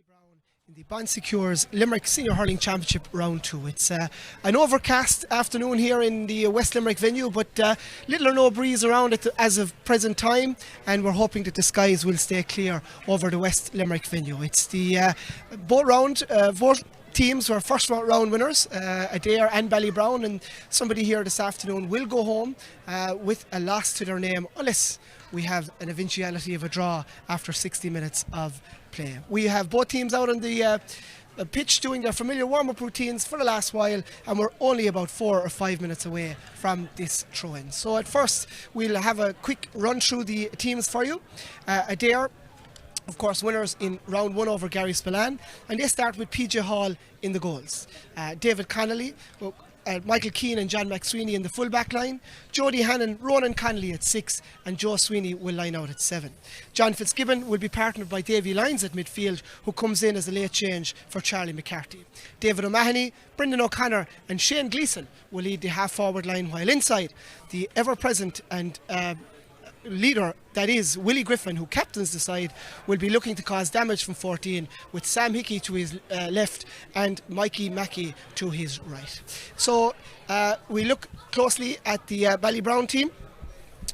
Ballybrown in the Bon Secures Limerick Senior Hurling Championship Round 2. It's an overcast afternoon here in the West Limerick venue, but little or no breeze around it as of present time, and we're hoping that the skies will stay clear over the West Limerick venue. It's the both teams were first round winners, Adare and Ballybrown, and somebody here this afternoon will go home with a loss to their name unless we have an eventuality of a draw after 60 minutes of play. We have both teams out on the pitch doing their familiar warm-up routines for the last while, and we're only about 4 or 5 minutes away from this throw-in. So at first we'll have a quick run through the teams for you. Adare, of course, winners in round 1 over Gary Spillane, and they start with PJ Hall in the goals. David Connolly, Michael Keane and John McSweeney in the full back line. Jody Hannon, Ronan Connolly at 6, and Joe Sweeney will line out at 7. John Fitzgibbon will be partnered by Davy Lyons at midfield, who comes in as a late change for Charlie McCarthy. David O'Mahony, Brendan O'Connor and Shane Gleeson will lead the half-forward line, while inside the ever-present and leader, that is Willie Griffin, who captains the side, will be looking to cause damage from 14, with Sam Hickey to his left and Mikey Mackey to his right. So we look closely at the Ballybrown team,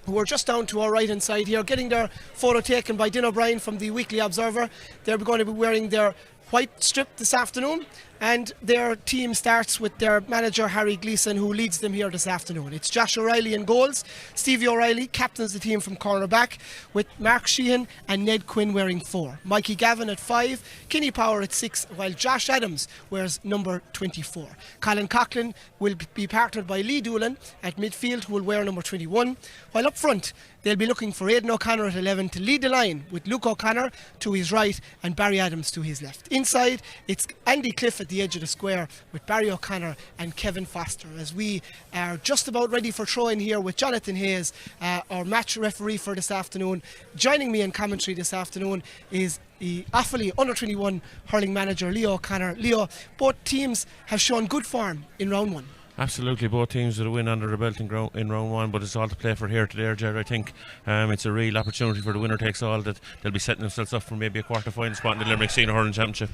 who are just down to our right hand side here, getting their photo taken by Din O'Brien from the Weekly Observer. They're going to be wearing their white strip this afternoon, and their team starts with their manager Harry Gleeson, who leads them here this afternoon. It's Josh O'Reilly in goals. Stevie O'Reilly captains the team from cornerback, with Mark Sheehan and Ned Quinn wearing 4. Mikey Gavin at 5, Kenny Power at 6, while Josh Adams wears number 24. Colin Coughlin will be partnered by Lee Doolan at midfield, who will wear number 21, while up front they'll be looking for Aidan O'Connor at 11 to lead the line, with Luke O'Connor to his right and Barry Adams to his left. Inside, it's Andy Cliff at the edge of the square, with Barry O'Connor and Kevin Foster, as we are just about ready for throw-in here with Jonathan Hayes, our match referee for this afternoon. Joining me in commentary this afternoon is the Offaly under-21 hurling manager Leo O'Connor. Leo, both teams have shown good form in round 1. Absolutely, both teams with a win under the belt in round 1, but it's all to play for here today, Ger. I think it's a real opportunity for the winner takes all, that they'll be setting themselves up for maybe a quarter-final spot in the Limerick Senior Hurling Championship.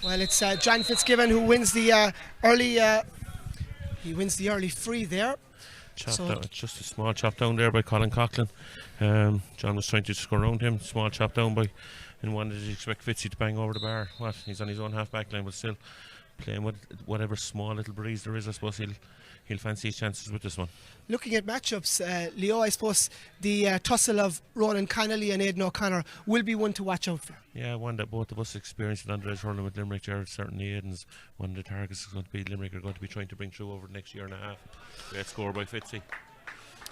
Well, it's John Fitzgibbon who wins the early free there. It's just a small chop down there by Colin Coughlin. John was trying to score around him, small chop down by, and one did you expect Fitzy to bang over the bar. He's on his own half back line, but still playing with whatever small little breeze there is. I suppose he'll fancy his chances with this one. Looking at matchups, Leo, I suppose the tussle of Ronan Connolly and Aidan O'Connor will be one to watch out for. Yeah, one that both of us experienced in underage hurling with Limerick. Jared, certainly Aidan's one of the targets is going to be Limerick are going to be trying to bring through over the next year and a half. Great score by Fitzy.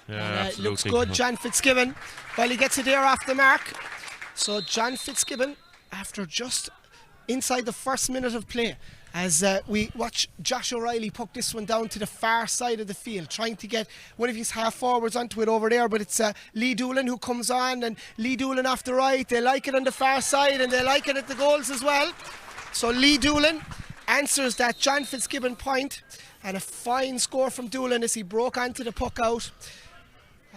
Yeah, absolutely. Looks good, John Fitzgibbon. Well, he gets it there off the mark. So John Fitzgibbon, after just inside the first minute of play, as we watch Josh O'Reilly poke this one down to the far side of the field, trying to get one of his half-forwards onto it over there, but it's Lee Doolan who comes on, and Lee Doolan off the right. They like it on the far side, and they like it at the goals as well. So Lee Doolan answers that John Fitzgibbon point, and a fine score from Doolan as he broke onto the puck out.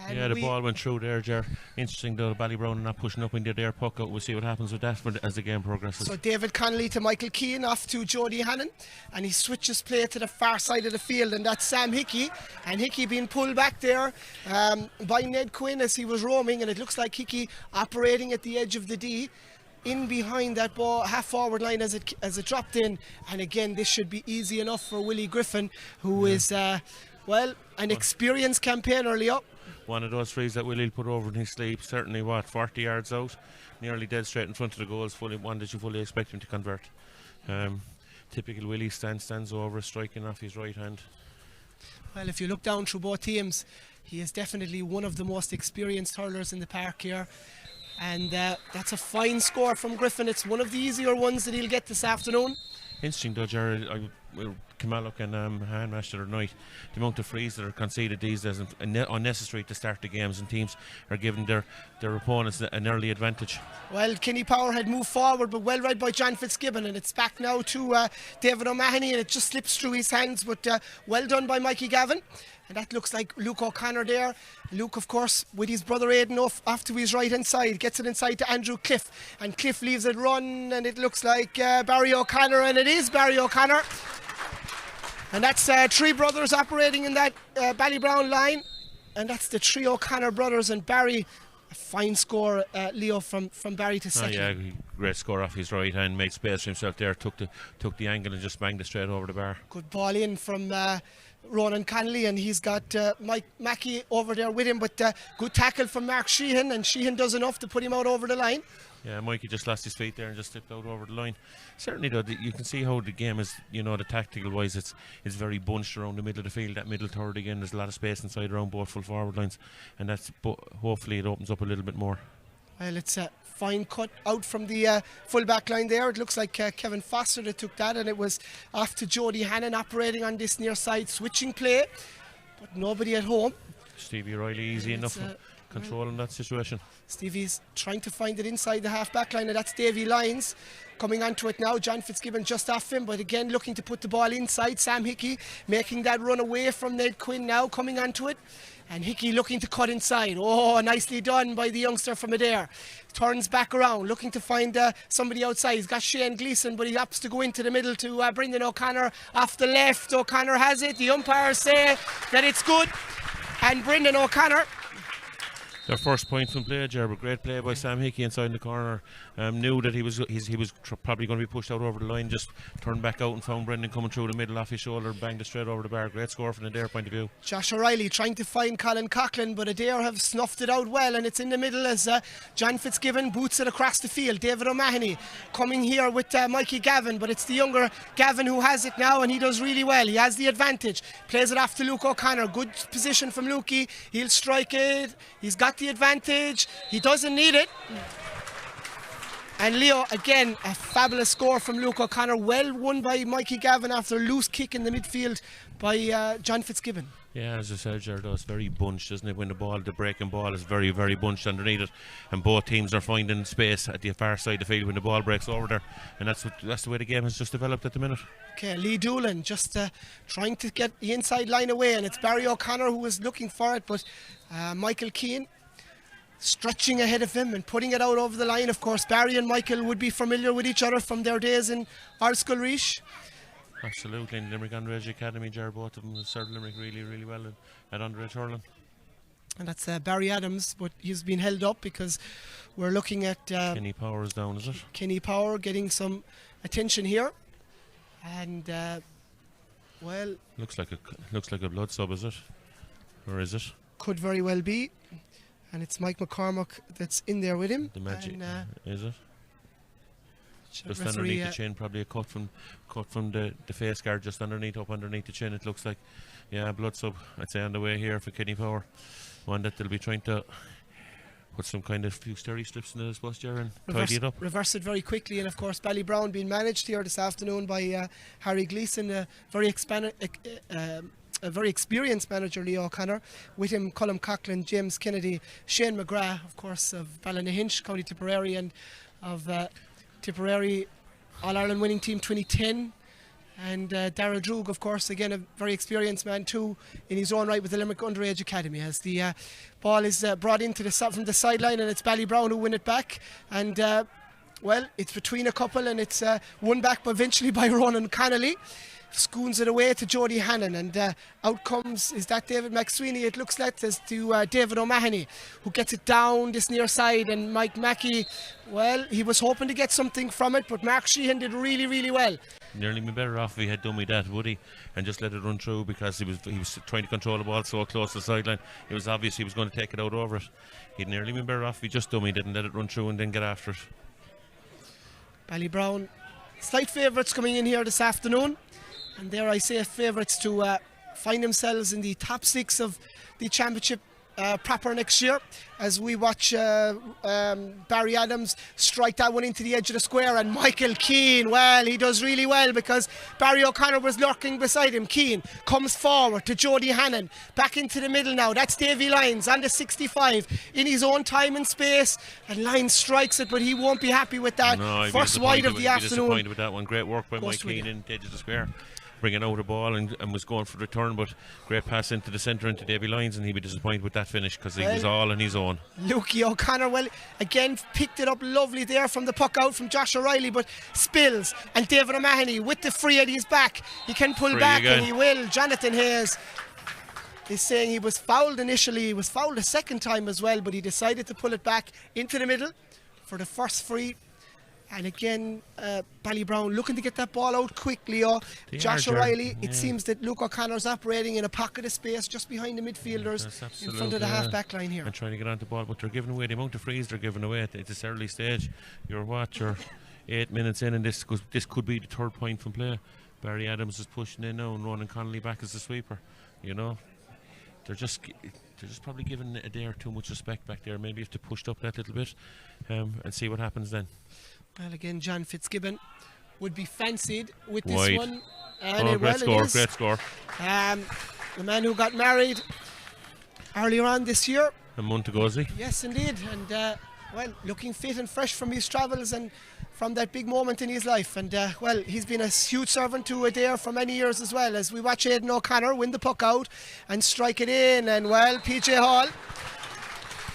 And the ball went through there, Ger. Interesting though, Ballybrown not pushing up into their puck out. We'll see what happens with that as the game progresses. So David Connolly to Michael Keane, off to Jody Hannon, and he switches play to the far side of the field, and that's Sam Hickey, and Hickey being pulled back there by Ned Quinn as he was roaming, and it looks like Hickey operating at the edge of the D, in behind that ball half forward line as it dropped in. And again, this should be easy enough for Willie Griffin, who is an experienced campaigner, Leo. One of those frees that Willie put over in his sleeve, certainly 40 yards out, nearly dead straight in front of the goals, one that you fully expect him to convert. Typical Willie stands over, striking off his right hand. Well, if you look down through both teams, he is definitely one of the most experienced hurlers in the park here, and that's a fine score from Griffin. It's one of the easier ones that he'll get this afternoon. Interesting though, Jared, Kilmallock and Handmash the other night, the amount of frees that are conceded these days and unnecessary to start the games, and teams are giving their opponents an early advantage. Well, Kenny Power had moved forward, but well read by John Fitzgibbon, and it's back now to David O'Mahony, and it just slips through his hands, but well done by Mikey Gavin. And that looks like Luke O'Connor there. Luke, of course, with his brother Aidan off to his right hand side, gets it inside to Andrew Cliff, and Cliff leaves it run, and it looks like Barry O'Connor, and it is Barry O'Connor. And that's three brothers operating in that Ballybrown line, and that's the three O'Connor brothers, and Barry, a fine score, Leo, from Barry to second. Yeah, great score off his right hand, made space for himself there, took the angle and just banged it straight over the bar. Good ball in from Ronan Connolly, and he's got Mike Mackey over there with him, but good tackle from Mark Sheehan, and Sheehan does enough to put him out over the line. Yeah, Mikey just lost his feet there and just slipped out over the line. Certainly, though, you can see how the game is, the tactical wise, it's very bunched around the middle of the field, that middle third again. There's a lot of space inside around both full forward lines, and hopefully it opens up a little bit more. Well, it's a fine cut out from the full back line there. It looks like Kevin Foster that took that, and it was off to Jody Hannon operating on this near side switching play, but nobody at home. Stevie Riley easy enough controlling that situation. Stevie's trying to find it inside the half back line, and that's Davy Lyons coming onto it now. John Fitzgibbon just off him, but again looking to put the ball inside. Sam Hickey making that run away from Ned Quinn now, coming onto it, and Hickey looking to cut inside. Oh, nicely done by the youngster from Adare. Turns back around looking to find somebody outside. He's got Shane Gleeson, but he opts to go into the middle to Brendan O'Connor off the left. O'Connor has it. The umpires say that it's good, and Brendan O'Connor. Their first point from play, Gerber. Great play by Sam Hickey inside the corner. Knew that he was probably going to be pushed out over the line. Just turned back out and found Brendan coming through the middle off his shoulder, banged it straight over the bar. Great score from the Adare point of view. Josh O'Reilly trying to find Colin Coughlin, but Adare have snuffed it out well, and it's in the middle as John Fitzgibbon boots it across the field. David O'Mahony coming here with Mikey Gavin, but it's the younger Gavin who has it now, and he does really well. He has the advantage. Plays it off to Luke O'Connor. Good position from Lukey. He'll strike it. He's got the advantage. He doesn't need it. And Leo, again, a fabulous score from Luke O'Connor. Well won by Mikey Gavin after a loose kick in the midfield by John Fitzgibbon. Yeah, as I said, Jared, it's very bunched, isn't it? When the breaking ball is very, very bunched underneath it, and both teams are finding space at the far side of the field when the ball breaks over there, and that's the way the game has just developed at the minute. Okay, Lee Doolan just trying to get the inside line away, and it's Barry O'Connor who was looking for it, but Michael Keane stretching ahead of him and putting it out over the line. Of course, Barry and Michael would be familiar with each other from their days in Ardscoil. Absolutely, in Limerick Underage Academy, Jared, both of them served Limerick really, really well at underage hurling. And that's Barry Adams, but he's been held up because we're looking at Kenny Power is down, is it? Kenny Power getting some attention here, and well, looks like a blood sub, is it, or is it? Could very well be. And it's Mike McCormack that's in there with him. The magic, and, is it? Just underneath the chin, probably a cut from the face guard, just up underneath the chin. It looks like, yeah, blood sub. I'd say on the way here for Kenny Power. One that they'll be trying to put some kind of few sturdy slips in this bus, Jared, and tidy it up. Reverse it very quickly, and of course Ballybrown being managed here this afternoon by Harry Gleeson, a very experienced manager, Leo O'Connor, with him Colm Coughlin, James Kennedy, Shane McGrath, of course, of Ballynahinch, County Tipperary, and of Tipperary All-Ireland winning team 2010, and Darragh Droog, of course, again a very experienced man too in his own right with the Limerick Underage Academy, as the ball is brought into from the sideline, and it's Ballybrown who win it back, and well, it's between a couple, and it's won back eventually by Ronan Connolly. Scoons it away to Jody Hannon, and out comes, is that David McSweeney? It looks like as to David O'Mahony, who gets it down this near side, and Mike Mackey, well, he was hoping to get something from it, but Mark Sheehan did really, really well. Nearly been better off if he had done with that, would he? And just let it run through, because he was trying to control the ball so close to the sideline. It was obvious he was going to take it out over it. He'd nearly been better off if he just didn't let it run through and then get after it. Ballybrown, slight favourites coming in here this afternoon. And there I say favourites to find themselves in the top 6 of the championship proper next year as we watch Barry Adams strike that one into the edge of the square, and Michael Keane, well, he does really well because Barry O'Connor was lurking beside him. Keane comes forward to Jody Hannon, back into the middle now. That's Davy Lyons on the 65 in his own time and space, and Lyons strikes it, but he won't be happy with that. No, First wide of the afternoon. Disappointed with that one. Great work by Mike Keane in the edge of the square, bringing out a ball and was going for the return, but great pass into the centre into Davy Lyons, and he'd be disappointed with that finish because he was all on his own. Lukey O'Connor, well, again picked it up lovely there from the puck out from Josh O'Reilly, but spills, and David O'Mahony with the free at his back. He can pull back again. And he will. Jonathan Hayes is saying he was fouled initially. He was fouled a second time as well, but he decided to pull it back into the middle for the first free. And again, Ballybrown looking to get that ball out quickly. Josh O'Reilly, it seems that Luke O'Connor's operating in a pocket of space just behind the midfielders in front of the half-back line here. And trying to get on the ball, but they're giving away the amount of frees they're giving away at this early stage. You're 8 minutes in, and this could be the third point from play. Barry Adams is pushing in now, and Ronan Connolly back as the sweeper. You know, they're just probably giving Adare too much respect back there. Maybe if they pushed up that little bit and see what happens then. Well, again, John Fitzgibbon would be fancied with this one. And great score. The man who got married earlier on this year. A month ago, is he? Yes, indeed. And, well, looking fit and fresh from his travels and from that big moment in his life. And, well, he's been a huge servant to Adare for many years as well, as we watch Aidan O'Connor win the puck out and strike it in. And, well, PJ Hall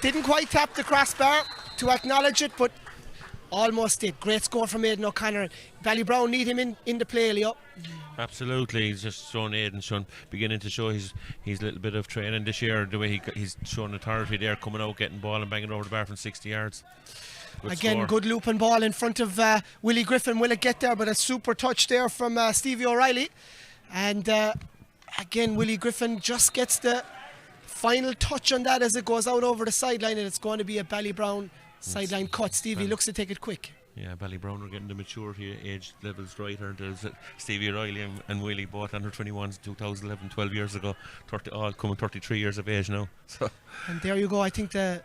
didn't quite tap the crossbar to acknowledge it, but almost did. Great score from Aidan O'Connor. Ballybrown need him in the play, Leo. Absolutely. He's just beginning to show his little bit of training this year, the way he's shown authority there, coming out, getting ball and banging over the bar from 60 yards. Good looping ball in front of Willie Griffin. Will it get there? But a super touch there from Stevie O'Reilly. And again, Willie Griffin just gets the final touch on that as it goes out over the sideline, and it's going to be a Ballybrown sideline cut. Stevie looks to take it quick. Yeah, Ballybrown are getting the maturity age levels right. There's Stevie O'Reilly and Willie, both under 21s, 2011, 12 years ago, all coming 33 years of age now. So. And there you go. I think the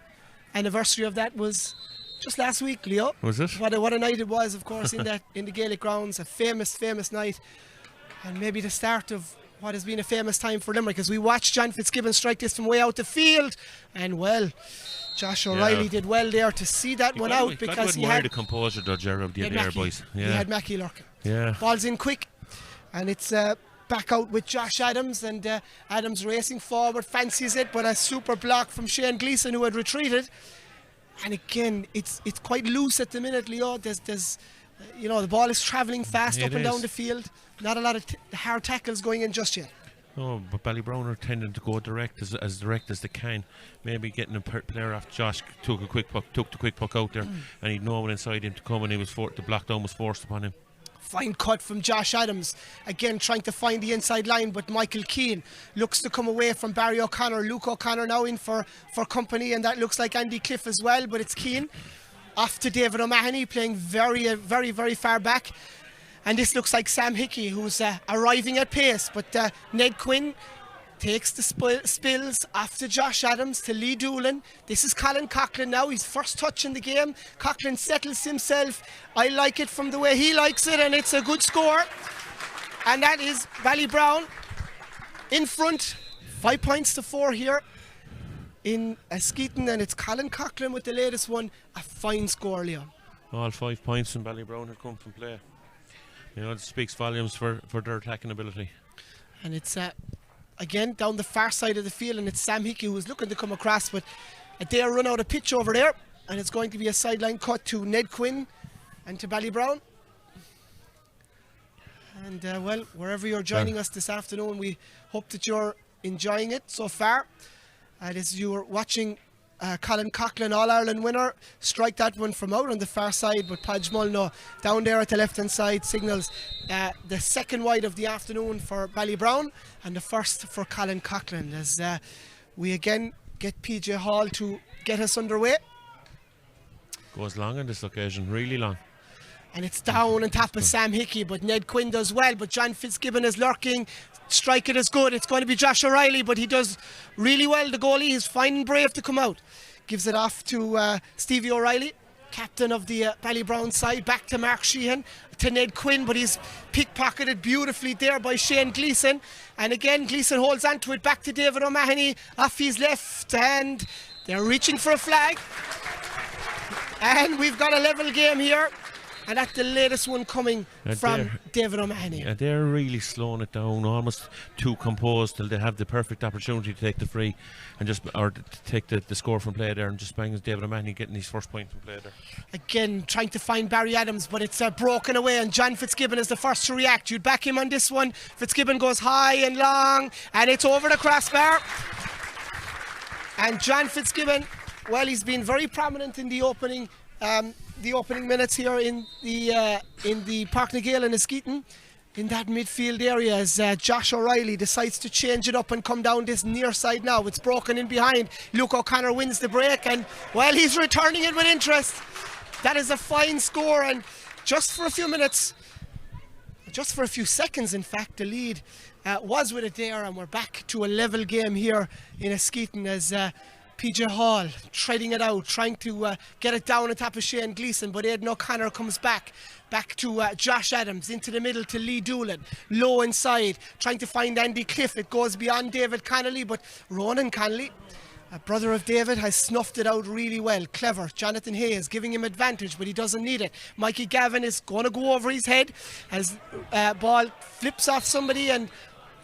anniversary of that was just last week, Leo. Was it? What a night it was, of course, in the Gaelic grounds. A famous night, and maybe the start of what has been a famous time for Limerick, as we watched John Fitzgibbon strike this from way out the field, and well, Josh O'Reilly did well there to see that one out, because he had the composure there, Gerald, the Adare boys. Yeah. He had Mackie lurking. Yeah. Ball's in quick, and it's back out with Josh Adams, and Adams racing forward, fancies it, but a super block from Shane Gleeson, who had retreated. And again, it's quite loose at the minute, Leo. There's the ball is travelling fast up and down the field. Not a lot of hard tackles going in just yet. Oh, but Ballybrown are tending to go direct as they can. Maybe getting a player off Josh took the quick puck out there, and he'd no one inside him to come, and the block down was forced upon him. Fine cut from Josh Adams, again trying to find the inside line, but Michael Keane looks to come away from Barry O'Connor. Luke O'Connor now in for company, and that looks like Andy Cliff as well, but it's Keane off to David O'Mahony, playing very, very, very far back. And this looks like Sam Hickey, who's arriving at pace, but Ned Quinn takes the spills after Josh Adams to Lee Doolan. This is Colin Coughlin now, his first touch in the game. Coughlin settles himself. I like it from the way he likes it, and it's a good score. And that is Ballybrown in front, 5 points to 4 here in Skeeton, and it's Colin Coughlin with the latest one. A fine score, Leon. All 5 points in Ballybrown have come from play. You know, it speaks volumes for their attacking ability. And it's again down the far side of the field, and it's Sam Hickey who's looking to come across, but Adare run out of pitch over there, and it's going to be a sideline cut to Ned Quinn and to Ballybrown. And well, wherever you're joining us this afternoon, we hope that you're enjoying it so far. As you're watching Colin Coughlin, All-Ireland winner, strike that one from out on the far side, but Podge Mulno down there at the left-hand side signals the second wide of the afternoon for Ballybrown and the first for Colin Coughlin, as we again get PJ Hall to get us underway. Goes long on this occasion, really long. And it's down on top of Sam Hickey, but Ned Quinn does well, but John Fitzgibbon is lurking. strike it is good. It's going to be Josh O'Reilly, but he does really well. The goalie, he's fine and brave to come out. Gives it off to Stevie O'Reilly, captain of the Ballybrown side. Back to Mark Sheehan, to Ned Quinn, but he's pickpocketed beautifully there by Shane Gleeson. And again, Gleeson holds on to it. Back to David O'Mahony, off his left, and they're reaching for a flag. And we've got a level game here. And that's the latest one coming from David O'Mahony. Yeah, they're really slowing it down, almost too composed till they have the perfect opportunity to take the free and just, or to take the score from play there, and just bang David O'Mahony getting his first point from play there. Again, trying to find Barry Adams, but it's broken away, and John Fitzgibbon is the first to react. You'd back him on this one. Fitzgibbon goes high and long, and it's over the crossbar. And John Fitzgibbon, well, he's been very prominent in the opening minutes here in the Park na Gael and Eskeaton, in that midfield area, as Josh O'Reilly decides to change it up and come down this near side now. It's broken in behind. Luke O'Connor wins the break, and well, he's returning it with interest. That is a fine score, and just for a few minutes, just for a few seconds in fact, the lead was with Adare, and we're back to a level game here in Eskeaton as PJ Hall treading it out, trying to get it down on top of Shane Gleeson, but Aidan O'Connor comes back to Josh Adams, into the middle to Lee Doolan, low inside, trying to find Andy Cliff. It goes beyond David Connolly, but Ronan Connolly, a brother of David, has snuffed it out really well. Clever. Jonathan Hayes giving him advantage, but he doesn't need it. Mikey Gavin is going to go over his head as ball flips off somebody, and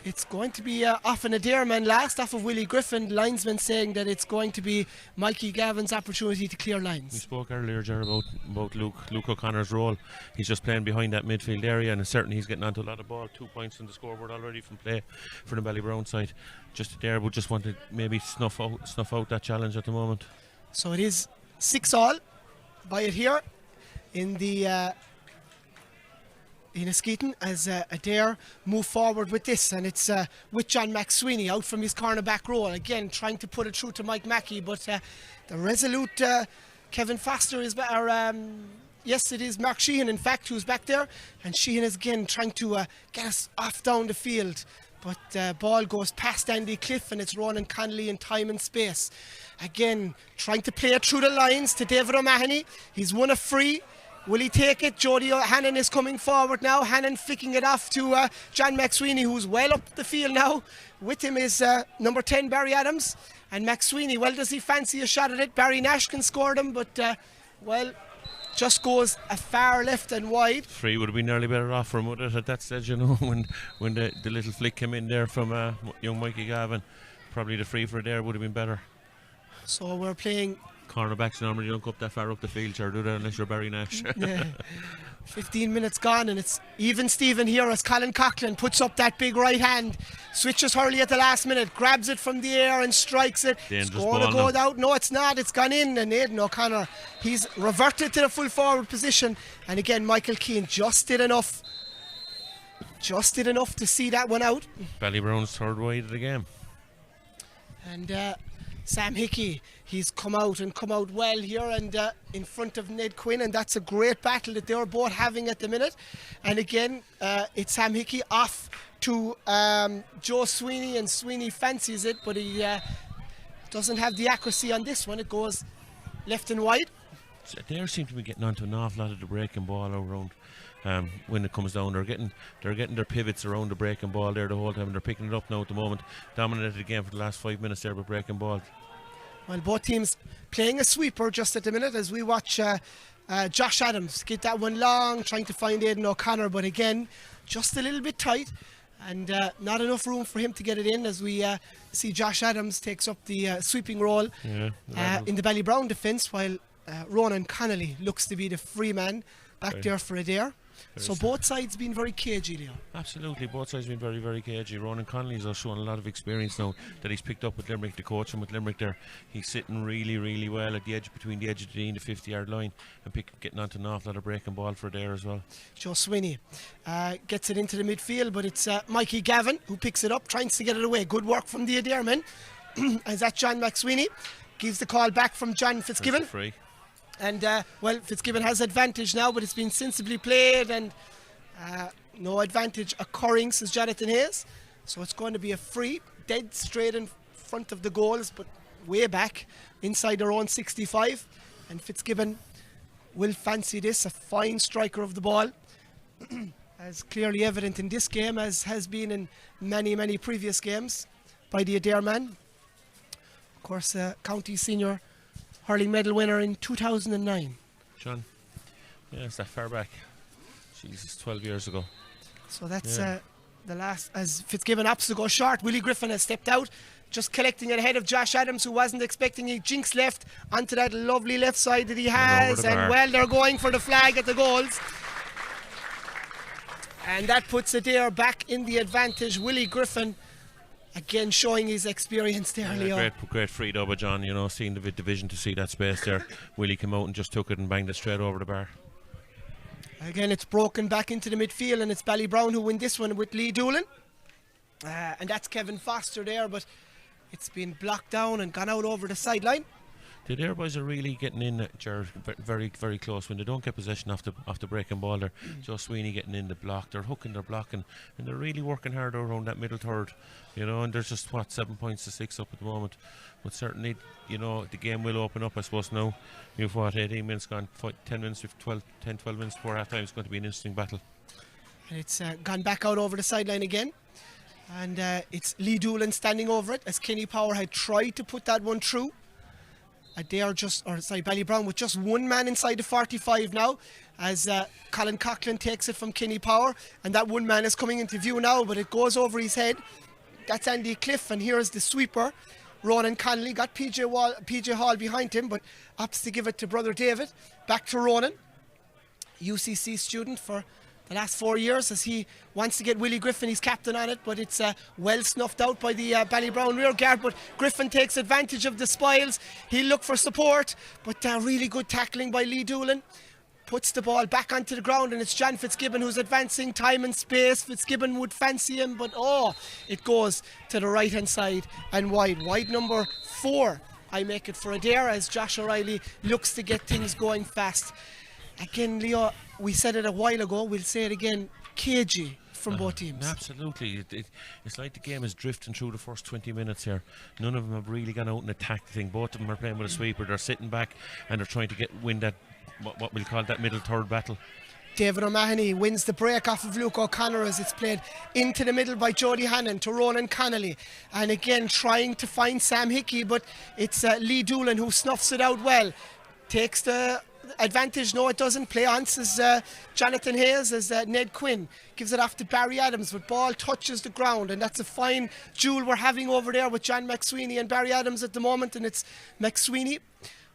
it's going to be off an Adare man last, off of Willie Griffin. Linesman saying that it's going to be Mikey Gavin's opportunity to clear lines. We spoke earlier, Ger, about Luke O'Connor's role. He's just playing behind that midfield area, and certainly he's getting onto a lot of ball. 2 points on the scoreboard already from play for the Ballybrown side. Just Adare would just want to maybe snuff out that challenge at the moment. So it is 6-all by it here in the in Eskeaton, as Adare move forward with this, and it's with John McSweeney out from his cornerback role, again trying to put it through to Mike Mackey, but the resolute Kevin Foster is yes, it is Mark Sheehan in fact who's back there, and Sheehan is again trying to get us off down the field, but ball goes past Andy Cliff, and it's Ronan Connolly in time and space. Again trying to play it through the lines to David O'Mahony. He's won a free. Will he take it? Jody Hannon is coming forward now. Hannon flicking it off to John McSweeney, who's well up the field now. With him is number 10, Barry Adams. And McSweeney, well, does he fancy a shot at it? Barry Nash can score them, but, well, just goes a far left and wide. Free would have been nearly better off from it at that stage, you know, when the little flick came in there from young Mikey Gavin. Probably the free for there would have been better. So we're playing... Cornerbacks normally don't go up that far up the field, or do that unless you're Barry Nash. Yeah. 15 minutes gone, and it's even Stephen here as Colin Coughlin puts up that big right hand, switches Hurley at the last minute, grabs it from the air and strikes it. Dangerous it's going to go out. No, it's not. It's gone in, and Aidan O'Connor, he's reverted to the full forward position, and again Michael Keane just did enough to see that one out. Ballybrown's third wide of the game. And Sam Hickey, he's come out well here, and in front of Ned Quinn, and that's a great battle that they're both having at the minute. And again, it's Sam Hickey off to Joe Sweeney, and Sweeney fancies it, but he doesn't have the accuracy on this one. It goes left and wide. So they seem to be getting onto an awful lot of the breaking ball around. When it comes down, they're getting their pivots around the breaking ball there the whole time. They're picking it up now at the moment. Dominated the game for the last 5 minutes there with breaking ball. Well, both teams playing a sweeper just at the minute as we watch Josh Adams get that one long, trying to find Aidan O'Connor, but again, just a little bit tight, and not enough room for him to get it in, as we see Josh Adams takes up the sweeping role in the Ballybrown defence, while Ronan Connolly looks to be the free man back there for Adare. So both sides been very cagey, Leo. Absolutely, both sides been very, very cagey. Ronan Connolly's also showing a lot of experience now that he's picked up with Limerick, the coach, and with Limerick there, he's sitting really, really well at the edge, between the edge of the 50-yard line, and getting onto an awful lot of breaking ball for there as well. Joe Sweeney gets it into the midfield, but it's Mikey Gavin who picks it up, trying to get it away. Good work from the Adare men. As that John McSweeney gives the call back from John Fitzgibbon. Free. And well, Fitzgibbon has advantage now, but it's been sensibly played, and no advantage occurring, says Jonathan Hayes. So it's going to be a free, dead straight in front of the goals, but way back inside their own 65. And Fitzgibbon will fancy this, a fine striker of the ball. As clearly evident in this game as has been in many previous games by the Adare man. Of course, county senior hurling medal winner in 2009. John, yeah, it's that far back. Jesus, 12 years ago. So that's the last, as Fitzgibbon opts to go short. Willie Griffin has stepped out, just collecting it ahead of Josh Adams, who wasn't expecting a jinx left onto that lovely left side that he has. And well, they're going for the flag at the goals. And that puts Adare back in the advantage. Willie Griffin again showing his experience there, Leo. Great free though by John, seeing the division to see that space there. Willie came out and just took it and banged it straight over the bar. Again, it's broken back into the midfield, and it's Ballybrown who win this one with Lee Doolan. And that's Kevin Foster there, but it's been blocked down and gone out over the sideline. The Adare boys are really getting in, very, very close. When they don't get possession off the breaking ball, they're Joe Sweeney getting in the block, they're hooking, they're blocking, and they're really working hard around that middle third, and there's just 7 points to 6 up at the moment. But certainly, the game will open up, I suppose. Now you've 18 minutes gone, 10 minutes, 12 minutes before half time. It's going to be an interesting battle. And it's gone back out over the sideline again, and it's Lee Doolan standing over it as Kenny Power had tried to put that one through. Ballybrown with just one man inside the 45 now, as Colin Coughlin takes it from Kenny Power, and that one man is coming into view now, but it goes over his head. That's Andy Cliff, and here's the sweeper, Ronan Connolly. Got PJ Hall behind him, but opts to give it to brother David. Back to Ronan, UCC student for the last 4 years, as he wants to get Willie Griffin, he's captain on it, but it's well snuffed out by the Ballybrown rear guard. But Griffin takes advantage of the spoils. He'll look for support, but really good tackling by Lee Doolan. Puts the ball back onto the ground, and it's John Fitzgibbon who's advancing, time and space. Fitzgibbon would fancy him, but it goes to the right hand side and wide number 4. I make it for Adare, as Josh O'Reilly looks to get things going fast. Again, Leo, we said it a while ago, we'll say it again, cagey from both teams. Absolutely. It's like the game is drifting through the first 20 minutes here. None of them have really gone out and attacked the thing. Both of them are playing with a sweeper. They're sitting back and they're trying to win that, what we'll call that middle third battle. David O'Mahony wins the break off of Luke O'Connor as it's played into the middle by Jody Hannon to Ronan Connolly. And again, trying to find Sam Hickey, but it's Lee Doolan who snuffs it out well. Takes the advantage. No, it doesn't. Play on, says Jonathan Hayes, as Ned Quinn gives it off to Barry Adams, but ball touches the ground, and that's a fine duel we're having over there with John McSweeney and Barry Adams at the moment. And it's McSweeney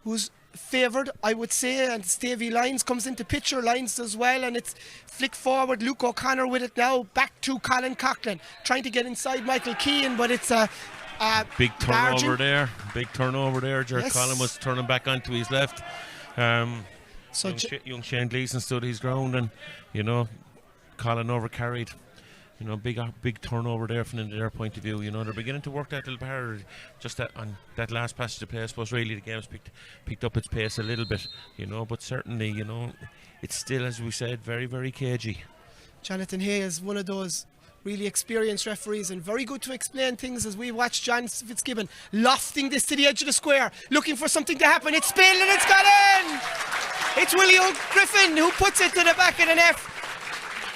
who's favoured, I would say, and Stevie Lyons comes into picture. Lyons as well, and it's flick forward. Luke O'Connor with it now, back to Colin Coughlin, trying to get inside Michael Keane, but it's a big turnover there. Yes. Colin was turning back onto his left. Young Shane Gleeson stood his ground, and Colin overcarried. Big turnover there from their point of view. They're beginning to work that little bit harder. Just that on that last passage of play, I suppose really the game's picked up its pace a little bit. But certainly, it's still, as we said, very, very cagey. Jonathan Hay is one of those really experienced referees, and very good to explain things, as we watch John Fitzgibbon lofting this to the edge of the square, looking for something to happen. It's spilled and it's got in! It's Willie Griffin who puts it to the back of the net.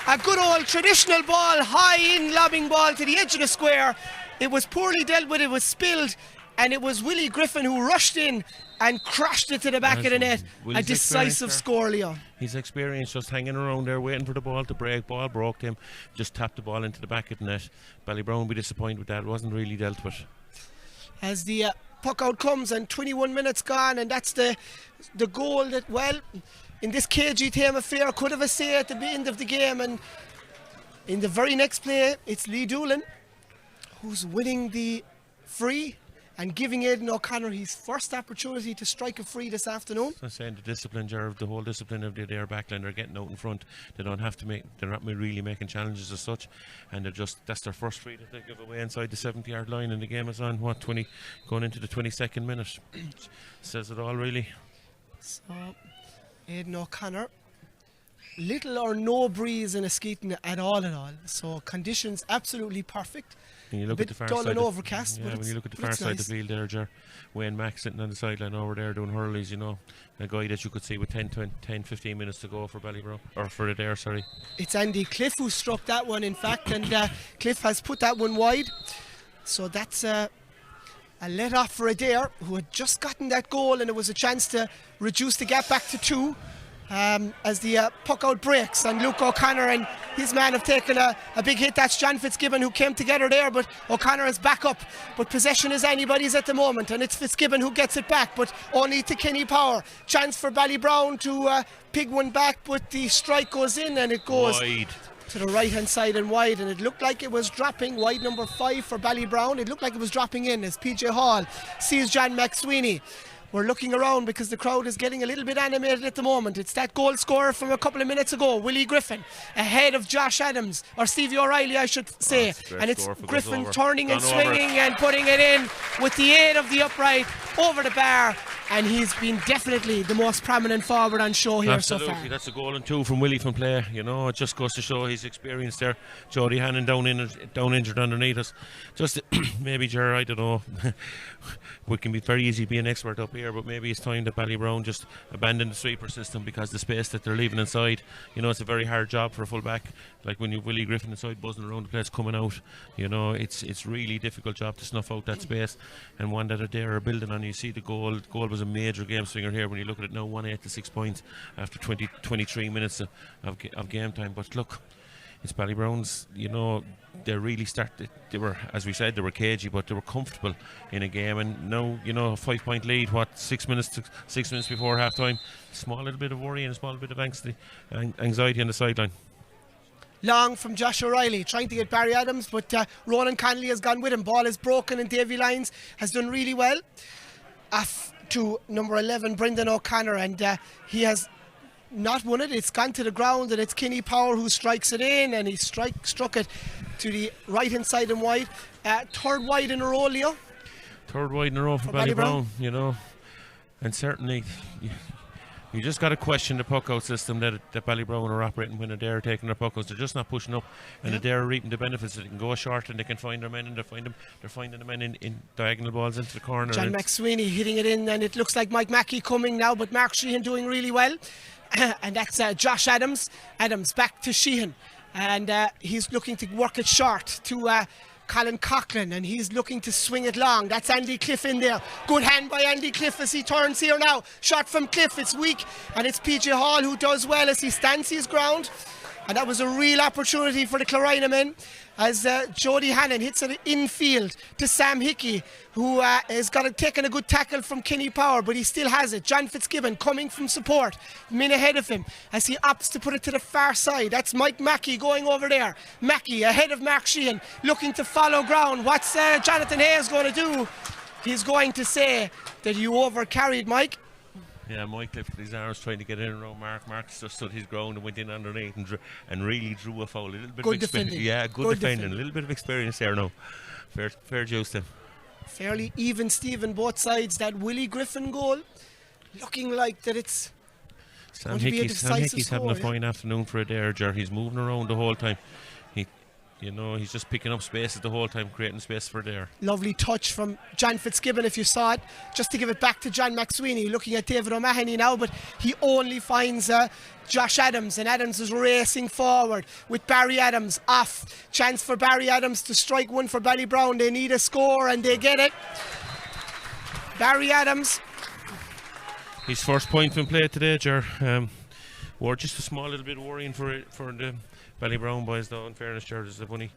A good old traditional ball, high in lobbing ball to the edge of the square. It was poorly dealt with, it was spilled, and it was Willie Griffin who rushed in and crashed it to the back of the net. A decisive score, Leo. His experience just hanging around there waiting for the ball to break. Ball broke him, just tapped the ball into the back of the net. Ballybrown will be disappointed with that. It wasn't really dealt with. As the puck out comes and 21 minutes gone, and that's the goal that, well, in this cagey team affair, could have a say at the end of the game. And in the very next play, it's Lee Doolan who's winning the free and giving Aidan O'Connor his first opportunity to strike a free this afternoon. I'm saying the whole discipline of the Adare backline, they're getting out in front. They don't have to they're not really making challenges as such, and that's their first free that they give away inside the 70-yard line, and the game is on going into the 22nd minute. Says it all, really. So Aidan O'Connor little or no breeze in Askeaton at all. So conditions absolutely perfect. When you look a at the bit far dull side and of- overcast, yeah, but when you look at the but far it's side of nice. the field there, Ger, Wayne Mack sitting on the sideline over there doing hurleys, you know, a guy that you could see with 10-15 minutes to go for Ballybrown, or for Adare, sorry. It's Andy Cliff who struck that one, in fact, and Cliff has put that one wide. So that's a let off for Adare, who had just gotten that goal, and it was a chance to reduce the gap back to 2. As the puck out breaks, and Luke O'Connor and his man have taken a big hit. That's John Fitzgibbon who came together there, but O'Connor is back up. But possession is anybody's at the moment, and it's Fitzgibbon who gets it back, but only to Kenny Power. Chance for Ballybrown to pig one back, but the strike goes in, and it goes Wide. to the right hand side and wide, and it looked like it was dropping wide, number 5 for Ballybrown. It looked like it was dropping in as PJ Hall sees John McSweeney. We're looking around because the crowd is getting a little bit animated at the moment. It's that goal scorer from a couple of minutes ago, Willie Griffin, ahead of Josh Adams, or Stevie O'Reilly I should say. And it's Griffin turning and swinging and putting it in with the aid of the upright over the bar. And he's been definitely the most prominent forward on show here so far. Absolutely, that's a goal and 2 from Willie from play. You know, it just goes to show his experience there. Jody Hannon down injured underneath us. Just maybe, Ger, I don't know. We can be very easy being expert up here, but maybe it's time that Ballybrown just abandon the sweeper system, because the space that they're leaving inside, you know, it's a very hard job for a full back. Like when you've Willie Griffin inside buzzing around the place coming out, you know, it's really difficult job to snuff out that space, and one that Adare are building on. You see the goal was a major game swinger here when you look at it now, 1-8 to 6 points after 23 minutes of game time. But look, it's Ballybrown's, you know, they really started. They were, as we said, they were cagey, but they were comfortable in a game. And now, you know, a 5-point lead. 6 minutes before half time. Small little bit of worry and a small bit of anxiety on the sideline. Long from Josh O'Reilly, trying to get Barry Adams, but Ronan Connolly has gone with him. Ball is broken, and Davy Lyons has done really well. Off to number 11, Brendan O'Connor, and he has not won it. It's gone to the ground, and it's Kenny Power who strikes it in, and he struck it to the right hand side and wide. Third wide in a row, Leo. Third wide in a row for Ballybrown, you know, and certainly you just got to question the puck out system that Ballybrown are operating when Adare are taking their puck outs. They're just not pushing up, and Adare are reaping the benefits. They can go short and they can find their men, and they're finding the men in diagonal balls into the corner. John McSweeney hitting it in, and it looks like Mike Mackey coming now, but Mark Sheehan doing really well. And that's Josh Adams. Adams back to Sheehan, and he's looking to work it short to Colin Coughlin, and he's looking to swing it long. That's Andy Cliff in there. Good hand by Andy Cliff as he turns here now. Shot from Cliff, it's weak, and it's PJ Hall who does well as he stands his ground. And that was a real opportunity for the Clarina men as Jody Hannon hits it infield to Sam Hickey, who has taken a good tackle from Kenny Power, but he still has it. John Fitzgibbon coming from support, min ahead of him as he opts to put it to the far side. That's Mike Mackey going over there. Mackey ahead of Mark Sheehan, looking to follow ground. What's Jonathan Hayes going to do? He's going to say that you overcarried, Mike. Yeah, Mike lifted his arms trying to get in around Mark. Mark just stood his ground and went in underneath and really drew a foul. A little bit good of defending. Yeah, good defending. A little bit of experience there now. Fair juice then. Fairly even Stephen both sides. That Willie Griffin goal looking like that it's Sam Hickey's having a fine afternoon for Adare, Ger. He's moving around the whole time. He's just picking up spaces the whole time, creating space for Adare. Lovely touch from John Fitzgibbon, if you saw it. Just to give it back to John McSweeney, looking at David O'Mahony now, but he only finds Josh Adams, and Adams is racing forward with Barry Adams off. Chance for Barry Adams to strike one for Ballybrown. They need a score, and they get it. Barry Adams. His first point from play today, Ger. Or just a small little bit worrying for the Ballybrown boys, though. In fairness, Ger, there's only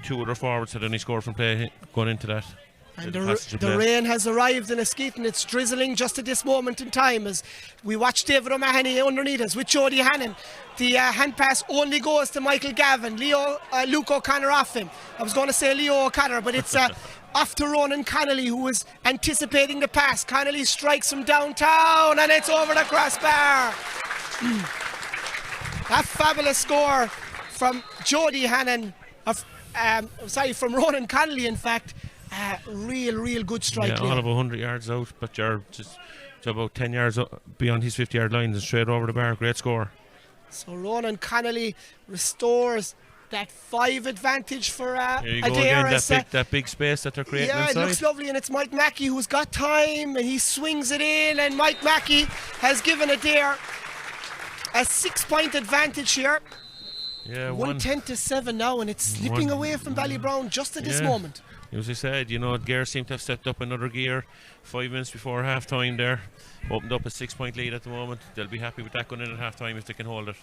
2 other forwards that only scored from play going into that. And the rain has arrived in Askeaton. It's drizzling just at this moment in time as we watch David O'Mahony underneath us with Jody Hannon. The hand pass only goes to Michael Gavin. Luke O'Connor off him. I was going to say Leo O'Connor, but it's off to Ronan Connolly, who was anticipating the pass. Connolly strikes from downtown, and it's over the crossbar. A fabulous score from Jody Hannon, from Ronan Connolly, in fact. Real good strike. Yeah, all of 100 yards out, but you're just about 10 yards beyond his 50-yard line and straight over the bar. Great score. So Ronan Connolly restores that 5 advantage for There you go Adare. again, that big space that they're creating Yeah, inside. it looks lovely, and it's Mike Mackey who's got time, and he swings it in, and Mike Mackey has given Adare a 6-point advantage here. Yeah, 110-7 now, and it's slipping away from Ballybrown just at this moment. As I said, Gare seem to have stepped up another gear 5 minutes before half time there. Opened up a 6-point lead at the moment. They'll be happy with that going in at half time if they can hold it.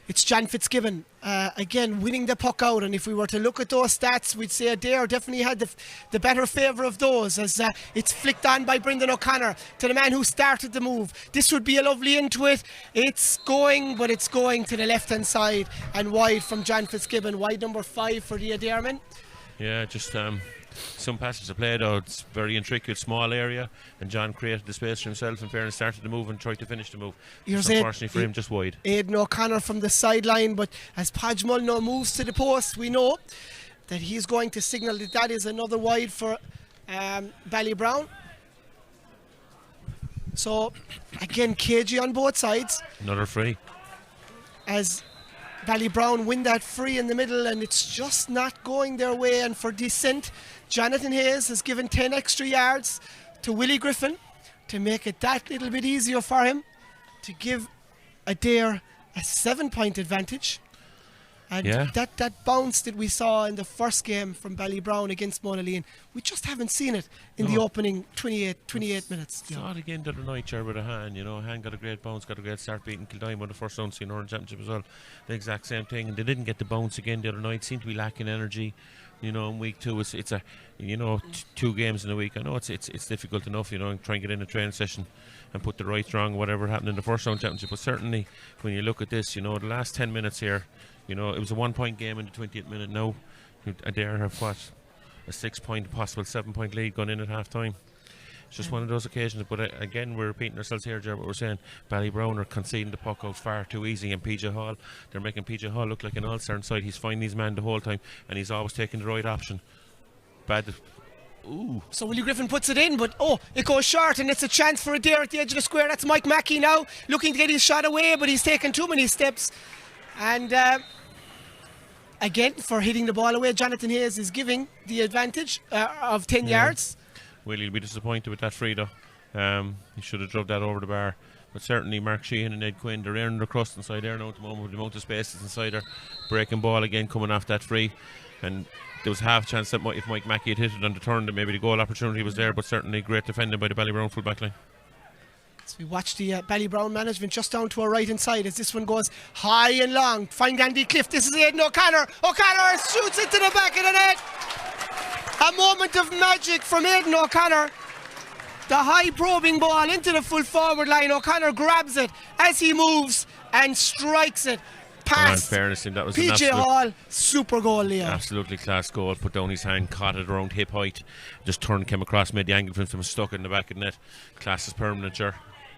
It's John Fitzgibbon, again, winning the puck out. And if we were to look at those stats, we'd say Adare definitely had the better favour of those, as it's flicked on by Brendan O'Connor to the man who started the move. This would be a lovely into it. It's going, but it's going to the left-hand side and wide from John Fitzgibbon. Wide number 5 for the Adare men. Yeah, just some passes of play though. It's very intricate, small area, and John created the space for himself. In fairness, started the move and tried to finish the move. Unfortunately for him, just wide. Aidan O'Connor from the sideline, but as Podge Mulno moves to the post, we know that he's going to signal that is another wide for Ballybrown. So again, KG on both sides. Another free. As Ballybrown win that free in the middle, and it's just not going their way. And for descent, Jonathan Hayes has given 10 extra yards to Willie Griffin to make it that little bit easier for him to give Adare a 7-point advantage. And that bounce that we saw in the first game from Ballybrown against Monaleen, we just haven't seen it in the opening 28 minutes. Saw it again the other night, with a hand. Han got a great bounce, got a great start beating Kildime on the first round senior Orange Championship as well. The exact same thing, and they didn't get the bounce again the other night. Seemed to be lacking energy. In week 2, it's a 2 games in a week. I know it's difficult enough, and try and get in a training session and put the right wrong, whatever happened in the first round championship. But certainly, when you look at this, the last 10 minutes here. It was a 1-point game in the 28th minute. Now Adare have a 6-point, possible 7-point lead going in at half time. It's just one of those occasions. But again, we're repeating ourselves here, Ger, what we're saying. Ballybrown are conceding the puck out far too easy, and PJ Hall, they're making PJ Hall look like an all-star inside. He's finding his man the whole time, and he's always taking the right option. So Willie Griffin puts it in, but it goes short, and it's a chance for Adare at the edge of the square. That's Mike Mackey now, looking to get his shot away, but he's taken too many steps. And again, for hitting the ball away, Jonathan Hayes is giving the advantage of 10 yards. Willie will be disappointed with that free though. He should have drove that over the bar. But certainly Mark Sheehan and Ed Quinn, they're earning their crust inside there now at the moment with the amount of space that's inside there. Breaking ball again coming off that free. And there was half a chance that if Mike Mackey had hit it on the turn, that maybe the goal opportunity was there, but certainly great defending by the Ballybrown full back line. So we watch the Ballybrown management just down to our right hand side as this one goes high and long. Find Andy Cliff. This is Aidan O'Connor. O'Connor shoots it to the back of the net. A moment of magic from Aidan O'Connor. The high probing ball into the full forward line. O'Connor grabs it as he moves and strikes it past in fairness, that was PJ Hall. Super goal, Leo. Absolutely class goal. Put down his hand, caught it around hip height, just turned, came across, made the angle from him, stuck in the back of the net. Class is permanent, sure.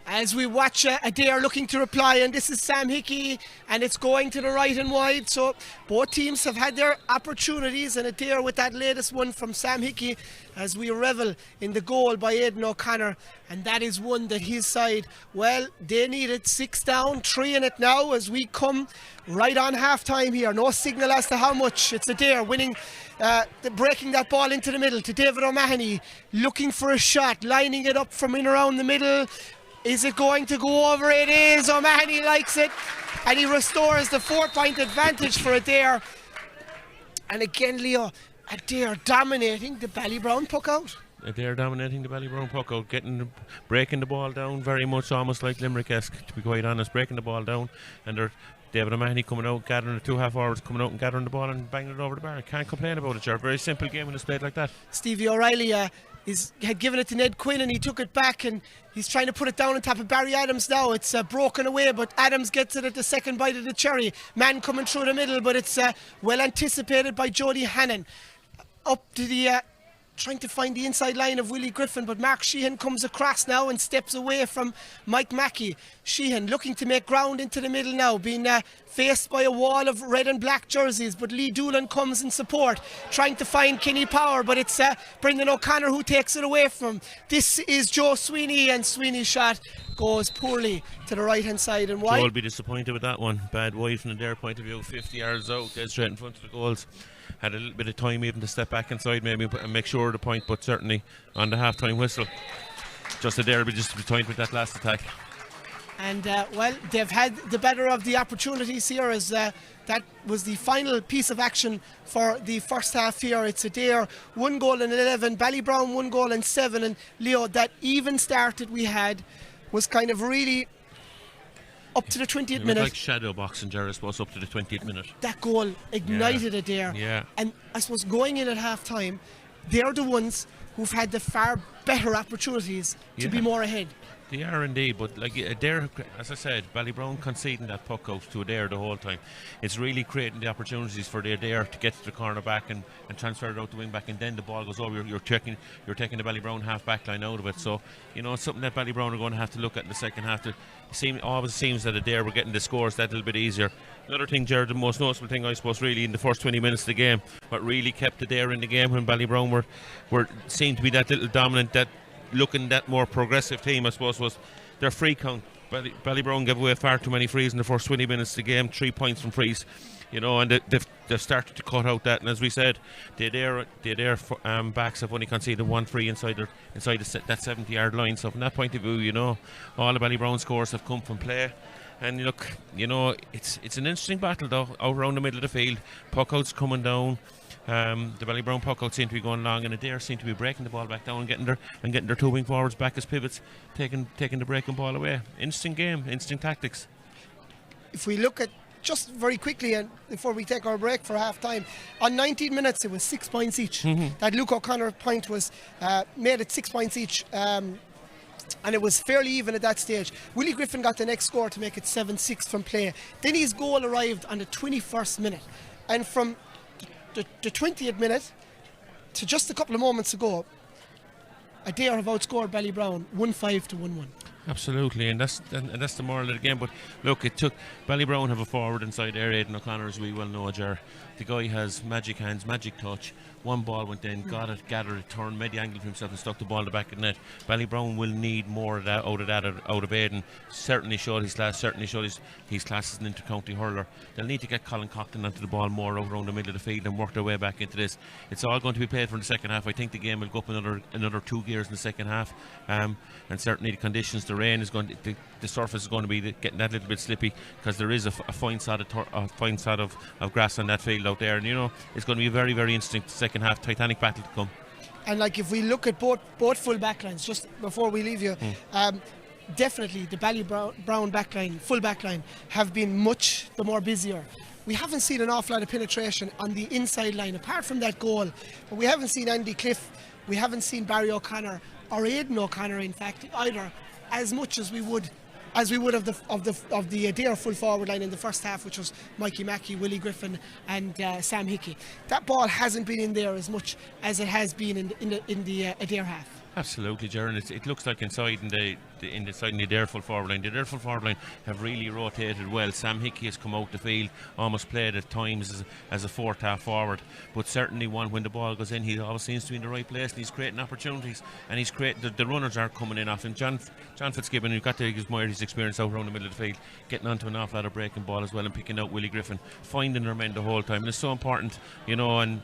As we watch Adare looking to reply, and this is Sam Hickey, and it's going to the right and wide. So both teams have had their opportunities, and Adare with that latest one from Sam Hickey as we revel in the goal by Aidan O'Connor. And that is one that his side, well, they needed 6 down, 3 in it now as we come right on half time here. No signal as to how much. It's Adare winning, breaking that ball into the middle to David O'Mahony, looking for a shot, lining it up from in around the middle. Is it going to go over? It is. O'Mahony likes it, and he restores the 4-point advantage for Adare. And again, Leo, Adare dominating the Ballybrown puck out. Adare dominating the Ballybrown puck out, breaking the ball down very much, almost like Limerick-esque, to be quite honest, breaking the ball down, and they're David O'Mahony coming out, gathering the 2 half forwards, coming out and gathering the ball and banging it over the bar. Can't complain about it, Ger. Very simple game when it's played like that. Stevie O'Reilly had given it to Ned Quinn, and he took it back, and he's trying to put it down on top of Barry Adams now. It's broken away, but Adams gets it at the second bite of the cherry. Man coming through the middle, but it's well anticipated by Jody Hannon. Up to the trying to find the inside line of Willie Griffin, but Mark Sheehan comes across now and steps away from Mike Mackey. Sheehan looking to make ground into the middle now, being faced by a wall of red and black jerseys, but Lee Doolan comes in support, trying to find Kenny Power, but it's Brendan O'Connor who takes it away from him. This is Joe Sweeney, and Sweeney's shot goes poorly to the right hand side and wide. Joe will be disappointed with that one. Bad wide from their point of view, 50 yards out, dead straight in front of the goals. Had a little bit of time even to step back inside maybe and make sure of the point, but certainly on the half time whistle, just Adare will be just disappointed with that last attack. And well, they've had the better of the opportunities here, as that was the final piece of action for the first half here. It's Adare 1 goal and 11, Ballybrown 1 goal and 7, and Leo, that even start that we had was kind of really up to the 20th minute. Like shadow boxing, Jerry, I suppose, up to the 20th minute. That goal ignited Adare. Yeah. And I suppose going in at half time, they're the ones who've had the far better opportunities to be more ahead. They are indeed, but like Adare, as I said, Ballybrown conceding that puck out to Adare the whole time. It's really creating the opportunities for the Adare to get to the corner back and transfer it out the wing back, and then the ball goes over. You're taking the Ballybrown half back line out of it. So it's something that Ballybrown are going to have to look at in the second half. Always seems that Adare were getting the scores that little bit easier. Another thing, Jared, the most noticeable thing I suppose really in the first 20 minutes of the game, what really kept Adare in the game when Ballybrown were seemed to be that little dominant, that looking that more progressive team, I suppose, was their free count. Ballybrown gave away far too many frees in the first 20 minutes of the game, 3 points from frees, and they've started to cut out that. And as we said, the Adare backs have only conceded 1 free inside that 70-yard line. So from that point of view, all the Ballybrown scores have come from play. And look, it's an interesting battle though, out around the middle of the field. Puck outs coming down. The Ballybrown puck out seem to be going long, and Adare seem to be breaking the ball back down and getting their 2 wing forwards back as pivots, taking the breaking ball away. Interesting game, interesting tactics. If we look at just very quickly, and before we take our break for half time, on 19 minutes it was 6 points each. That Luke O'Connor point was made at 6 points each. And it was fairly even at that stage. Willie Griffin got the next score to make it 7-6 from play. Then his goal arrived on the 21st minute, and from the 20th minute to just a couple of moments ago, Adare have outscored Ballybrown 1-5 to 1-1. Absolutely, and that's the moral of the game. But look, it took Ballybrown have a forward inside there, Aidan O'Connor, as we well know, Ger. The guy has magic hands, magic touch. One ball went in, got it, gathered it, turned, made the angle for himself and stuck the ball in the back of the net. Ballybrown will need more of that out of Aidan. Certainly showed his class, certainly showed his class as an inter-county hurler. They'll need to get Colin Coughlin onto the ball more out around the middle of the field and work their way back into this. It's all going to be played for in the second half. I think the game will go up another 2 gears in the second half. And certainly the conditions, the rain is going to, the surface is going to be getting that little bit slippy, because there is a fine sod of grass on that field out there, and it's going to be a very, very interesting second half, titanic battle to come. And like if we look at both full backlines, just before we leave you, definitely the Ballybrown backline, full backline, have been much the more busier. We haven't seen an awful lot of penetration on the inside line apart from that goal, but we haven't seen Andy Cliff, we haven't seen Barry O'Connor or Aidan O'Connor, in fact, either, as much as we would of the Adare full forward line in the first half, which was Mikey Mackey, Willie Griffin and Sam Hickey. That ball hasn't been in there as much as it has been in the Adare half. Absolutely, Jaron. It looks like inside in the Adare full forward line. The Adare full forward line have really rotated well. Sam Hickey has come out the field, almost played at times as a fourth half forward, but certainly when the ball goes in, he always seems to be in the right place, and he's creating opportunities, and he's creating the runners are coming in off him. John Fitzgibbon, who got to admire his experience out around the middle of the field, getting onto an awful lot of breaking ball as well, and picking out Willie Griffin, finding their men the whole time, and it's so important, and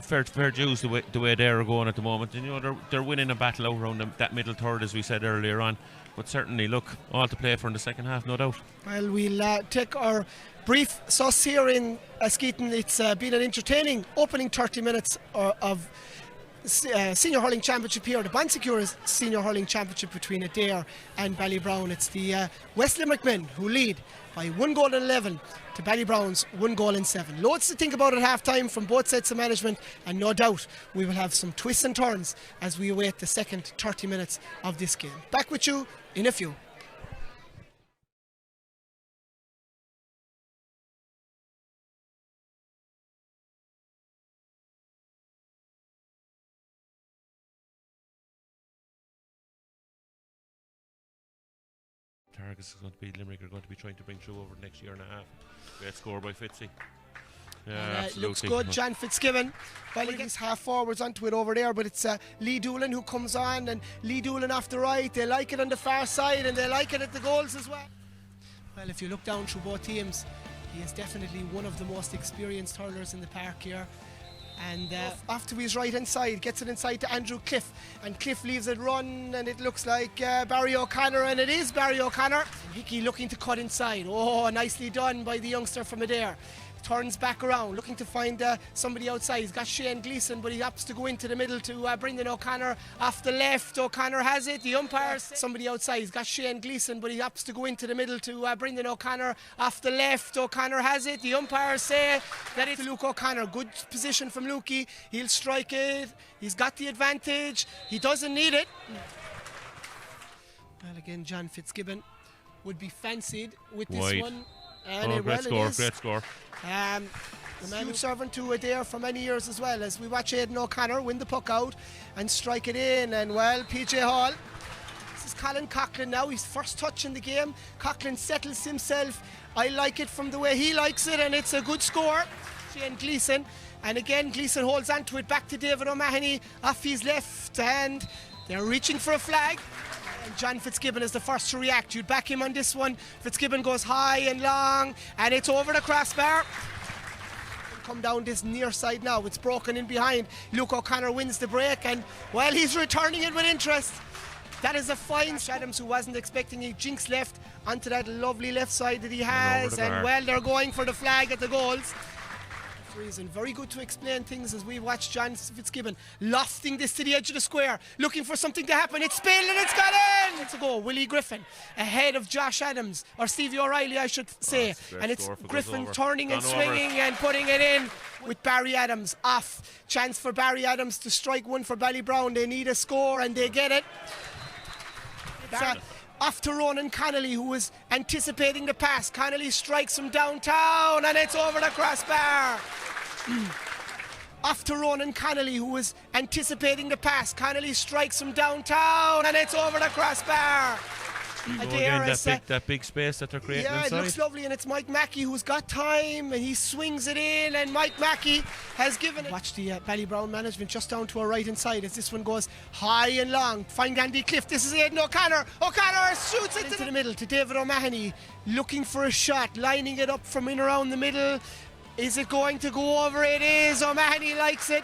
fair dues the way they're going at the moment, and they're winning a battle out around that middle third, as we said earlier on. But certainly, look, all to play for in the second half, no doubt. Well, we'll take our brief sauce here in Skeeton. It's been an entertaining opening 30 minutes of Senior Hurling Championship here, the Bonsecures Senior Hurling Championship between Adare and Ballybrown. It's the West Limerick men who lead by 1 goal and 11 to Ballybrown's 1 goal and 7. Loads to think about at half time from both sets of management, and no doubt we will have some twists and turns as we await the second 30 minutes of this game. Back with you in a few. Park is going to be Limerick are going to be trying to bring through over the next year and a half. Great score by Fitzy. Yeah, absolutely. Looks good, John Fitzgibbon. Well, he gets half forwards onto it over there, but it's Lee Doolan who comes on, and Lee Doolan off the right. They like it on the far side, and they like it at the goals as well. Well, if you look down through both teams, he is definitely one of the most experienced hurlers in the park here. And off to his right hand side, gets it inside to Andrew Cliff, and Cliff leaves it run, and it looks like Barry O'Connor, and it is Barry O'Connor. Hickey looking to cut inside. Oh, nicely done by the youngster from Adare. Turns back around, looking to find somebody outside. He's got Shane Gleeson, but he opts to go into the middle to Brendan O'Connor off the left. O'Connor has it. The umpire, somebody outside. He's got Shane Gleeson, but he opts to go into the middle to Brendan O'Connor off the left. O'Connor has it. The umpires say that it's Luke O'Connor. Good position from Lukey. He'll strike it. He's got the advantage. He doesn't need it. Well, again, John Fitzgibbon would be fancied with this Wide. one. And great score, great score. The man who's servant to Adare for many years as well, as we watch Aidan O'Connor win the puck out and strike it in. And well, PJ Hall. This is Colin Coughlin now, his first touch in the game. Coughlin settles himself. I like it from the way he likes it, and it's a good score. Shane Gleeson. And again, Gleeson holds on to it back to David O'Mahony off his left, and they're reaching for a flag. And John Fitzgibbon is the first to react. You'd back him on this one. Fitzgibbon goes high and long, and it's over the crossbar. Come down this near side now. It's broken in behind. Luke O'Connor wins the break, and well, he's returning it with interest. That is a fine Adams, who wasn't expecting a jinx left onto that lovely left side that he has, and well, they're going for the flag at the goals. Reason. Very good to explain things as we watch John Fitzgibbon lofting this to the edge of the square, looking for something to happen. It's spilled and it's got in! It's a goal. Willie Griffin ahead of Josh Adams, or Stevie O'Reilly I should say, and it's Griffin turning and swinging and putting it in with Barry Adams off. Chance for Barry Adams to strike one for Ballybrown. They need a score and they get it. Off to Ronan Connolly, who was anticipating the pass. Connolly strikes from downtown, and it's over the crossbar. Off to Ronan Connolly, who was anticipating the pass. Connolly strikes from downtown, and it's over the crossbar. Again, that big space that they're creating inside. Yeah, it looks lovely, and it's Mike Mackey who's got time, and he swings it in, and Mike Mackey has given it. Watch the Ballybrown management just down to our right hand side as this one goes high and long. Find Andy Cliff. This is Aidan O'Connor. O'Connor shoots it into the middle to David O'Mahony, looking for a shot, lining it up from in around the middle. Is it going to go over? It is. O'Mahony likes it.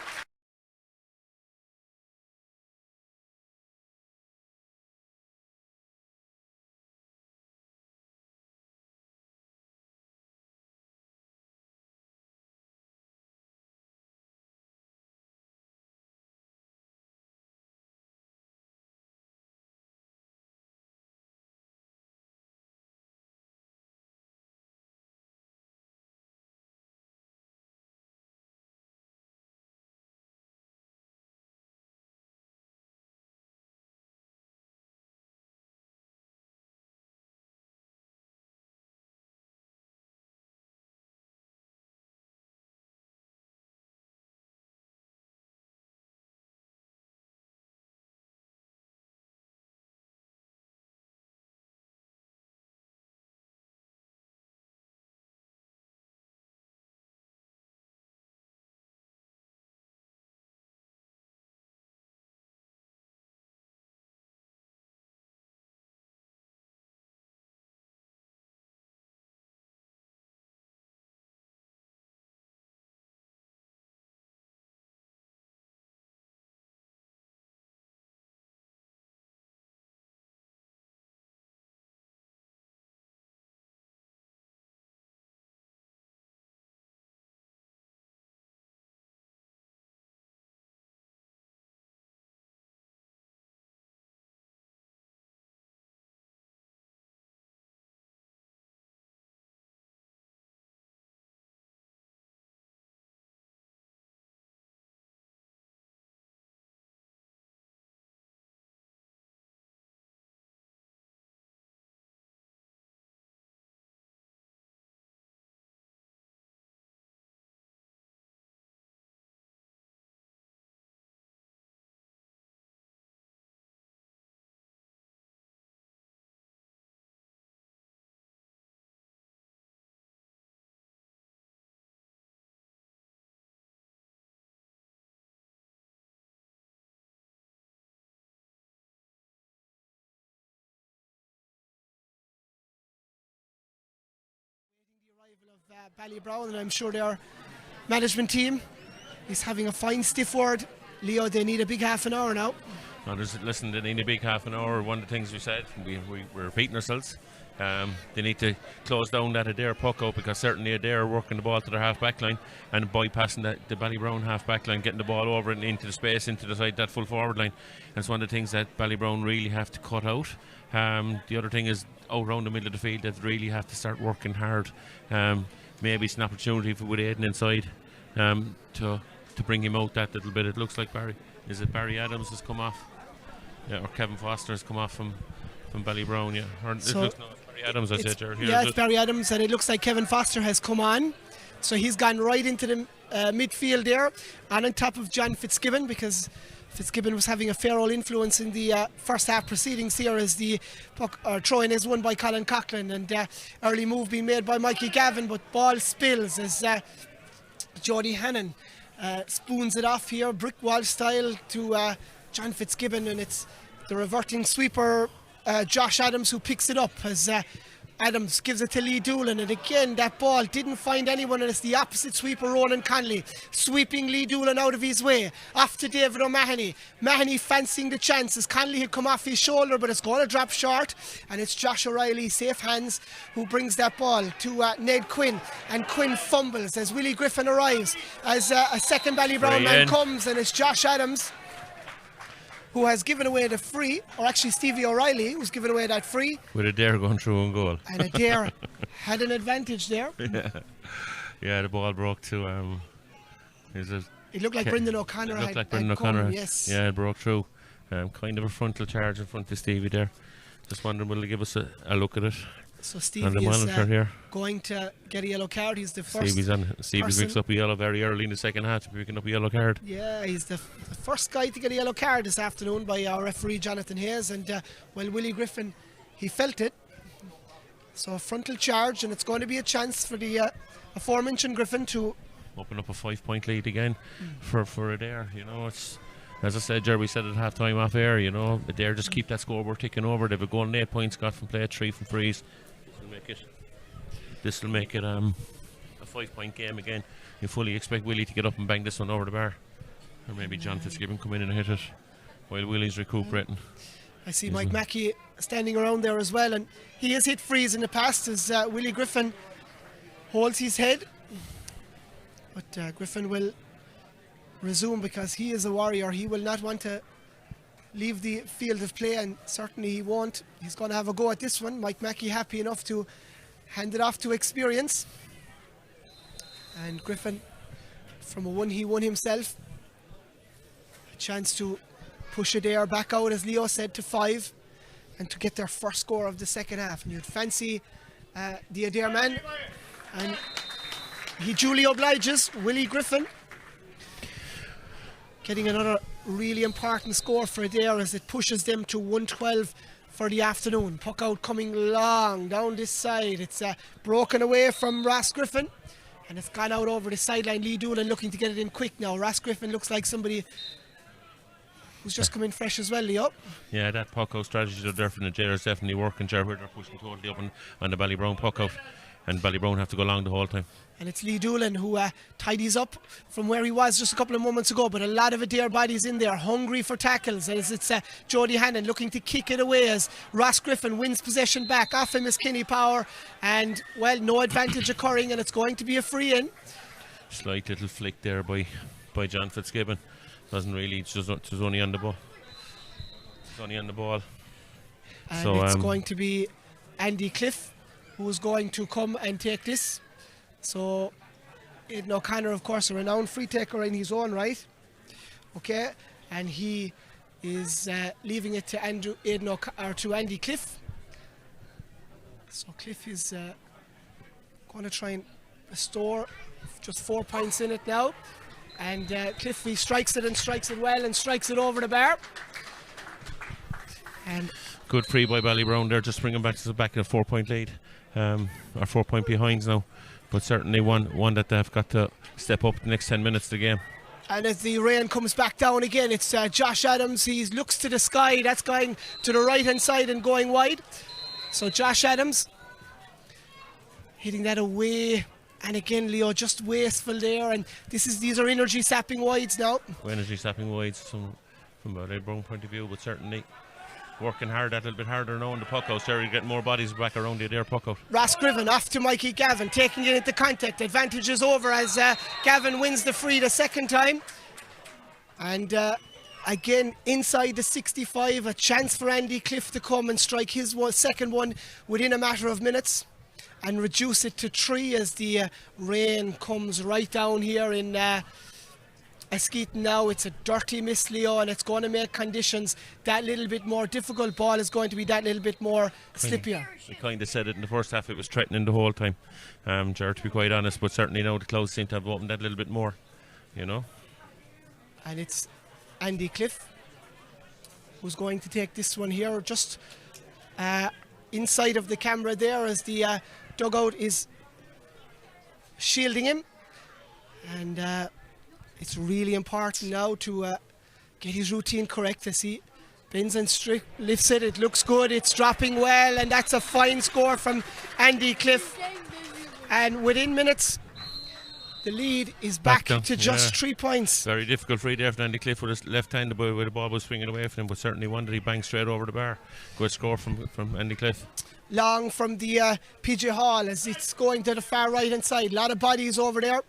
Ballybrown, and I'm sure their management team is having a fine stiff word. Leo, they need a big half an hour now. No, listen, they need a big half an hour. One of the things we said, we're repeating ourselves. They need to close down that Adare puck out, because certainly Adare are working the ball to their half back line and bypassing the Ballybrown half back line, getting the ball over and into the space, into the side, that full forward line. And it's one of the things that Ballybrown really have to cut out. The other thing is out around the middle of the field, they really have to start working hard. Maybe it's an opportunity for with Aidan inside to bring him out that little bit. It looks like Barry Adams has come off, or Kevin Foster has come off from Ballybrown, yeah. Or it looks, no, it's Barry Adams, I said, Jared. Yeah, it's Barry Adams, and it looks like Kevin Foster has come on. So he's gone right into the midfield there, and on top of John Fitzgibbon, because Fitzgibbon was having a fair old influence in the first half proceedings here, as the puck throw-in is won by Colin Coughlin, and early move being made by Mikey Gavin, but ball spills as Jody Hannon spoons it off here, brick wall style, to John Fitzgibbon, and it's the reverting sweeper Josh Adams who picks it up, as Adams gives it to Lee Doolan, and again that ball didn't find anyone, and it's the opposite sweeper, Ronan Conley, sweeping Lee Doolan out of his way, off to David O'Mahony. Mahony fancying the chances. Conley had come off his shoulder, but it's going to drop short, and it's Josh O'Reilly, safe hands, who brings that ball to Ned Quinn, and Quinn fumbles as Willie Griffin arrives, as a second Ballybrown man comes, and it's Josh Adams who has given away the free, or actually Stevie O'Reilly who's given away that free. With Adare going through on goal. And Adare had an advantage there. Yeah, the ball broke to... it looked like Brendan O'Connor had. It looked like Brendan O'Connor. Yes. Yeah, it broke through. Kind of a frontal charge in front of Stevie there. Just wondering, will they give us a look at it? So Stevie is going to get a yellow card. He's the first. Stevie picks up a yellow very early in the second half, picking up a yellow card. Yeah, he's the first guy to get a yellow card this afternoon by our referee Jonathan Hayes, and Willie Griffin, he felt it. So a frontal charge, and it's going to be a chance for the aforementioned Griffin to open up a 5-point lead again for Adare. You know, it's, as I said, Jerry, we said at half time off air, you know, Adare just keep that scoreboard ticking over. They've a goal and 8 points got from play, 3 from frees. This will make it a 5-point game again. You fully expect Willie to get up and bang this one over the bar, or maybe John Fitzgibbon come in and hit it while Willie's recuperating. I see Mike Mackey standing around there as well, and he has hit frees in the past, as Willie Griffin holds his head, but Griffin will resume because he is a warrior. He will not want to leave the field of play, and certainly he won't. He's going to have a go at this one. Mike Mackey happy enough to hand it off to experience, and Griffin, from a one he won himself, a chance to push Adare back out, as Leo said, to 5 and to get their first score of the second half. And you'd fancy the Adare man, and he duly obliges. Willie Griffin getting another really important score for Adare, as it pushes them to 112 for the afternoon. Puck out coming long down this side. It's broken away from Ross Griffin, and it's gone out over the sideline. Lee Doolan looking to get it in quick now. Ross Griffin looks like somebody who's just come in fresh as well, Leo. Yeah, that puck out strategy they're there from the Jail is definitely working, Jared. They're pushing totally up on the Ballybrown puck out, and Ballybrown have to go long the whole time. And it's Lee Doolan who tidies up from where he was just a couple of moments ago, but a lot of Adare bodies in there, hungry for tackles, as it's Jody Hannon looking to kick it away, as Ross Griffin wins possession back. Off him is Kenny Power, and, well, no advantage occurring, and it's going to be a free in. Slight little flick there by John Fitzgibbon. Doesn't really, it's only on the ball. It's only on the ball. And so it's going to be Andy Cliff who's going to come and take this. So Aidan O'Connor, of course, a renowned free taker in his own right. Okay, and he is leaving it to Andy Cliff. So Cliff is going to try and restore just 4 points in it now. And Cliff, he strikes it and strikes it well and strikes it over the bar. And good free by Ballybrown there, just bringing back to a 4-point lead, or 4-point behinds now. But certainly one that they've got to step up the next 10 minutes of the game. And as the rain comes back down again, it's Josh Adams. He looks to the sky. That's going to the right-hand side and going wide. So Josh Adams hitting that away And again, Leo, just wasteful there, and these are energy sapping wides now. Energy sapping wides from a Ballybrown point of view, but certainly working hard, that little bit harder now in the puck out. There, you get more bodies back around the Adare puck out. Ross Griven off to Mikey Gavin, taking it into contact. Advantage is over as Gavin wins the free the second time. And again, inside the 65, a chance for Andy Cliff to come and strike his second one within a matter of minutes and reduce it to 3 as the rain comes right down here in Askeaton now. It's a dirty miss, Leo, and it's going to make conditions that little bit more difficult. Ball is going to be that little bit more slippier. We kind of said it in the first half, it was threatening the whole time, Ger, to be quite honest, but certainly now the clouds seem to have opened that little bit more, you know. And it's Andy Cliff who's going to take this one here, just inside of the camera there as the dugout is shielding him. And it's really important now to get his routine correct as he bends and lifts it. It looks good, it's dropping well, and that's a fine score from Andy Cliff. And within minutes, the lead is back to just 3 points. Very difficult free there for Andy Cliff with his left-handed boy where the ball was swinging away from him, but certainly one that he banged straight over the bar. Good score from Andy Cliff. Long from the PJ Hall as it's going to the far right hand side. A lot of bodies over there,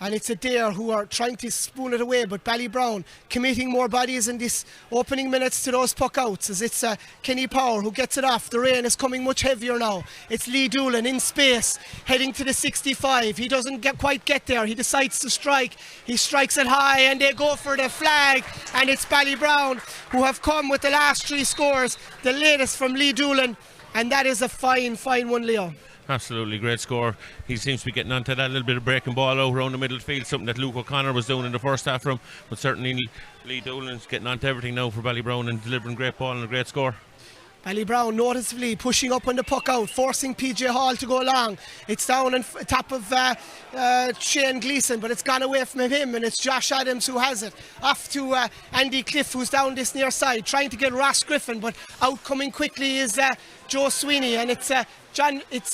and it's Adare who are trying to spool it away, but Ballybrown committing more bodies in this opening minutes to those puck outs as it's Kenny Power who gets it off. The rain is coming much heavier now. It's Lee Doolan in space heading to the 65. He doesn't quite get there. He decides to strike. He strikes it high and they go for the flag, and it's Ballybrown who have come with the last 3 scores, the latest from Lee Doolan. And that is a fine one, Leo. Absolutely great score. He seems to be getting onto that little bit of breaking ball out around the middle field, something that Luke O'Connor was doing in the first half for him. But certainly Lee Doolan's getting onto everything now for Ballybrown and delivering great ball and a great score. Ballybrown noticeably pushing up on the puck out, forcing PJ Hall to go long. It's down on top of Shane Gleeson, but it's gone away from him, and it's Josh Adams who has it. Off to Andy Cliff, who's down this near side, trying to get Ross Griffin, but out coming quickly is Joe Sweeney, and it's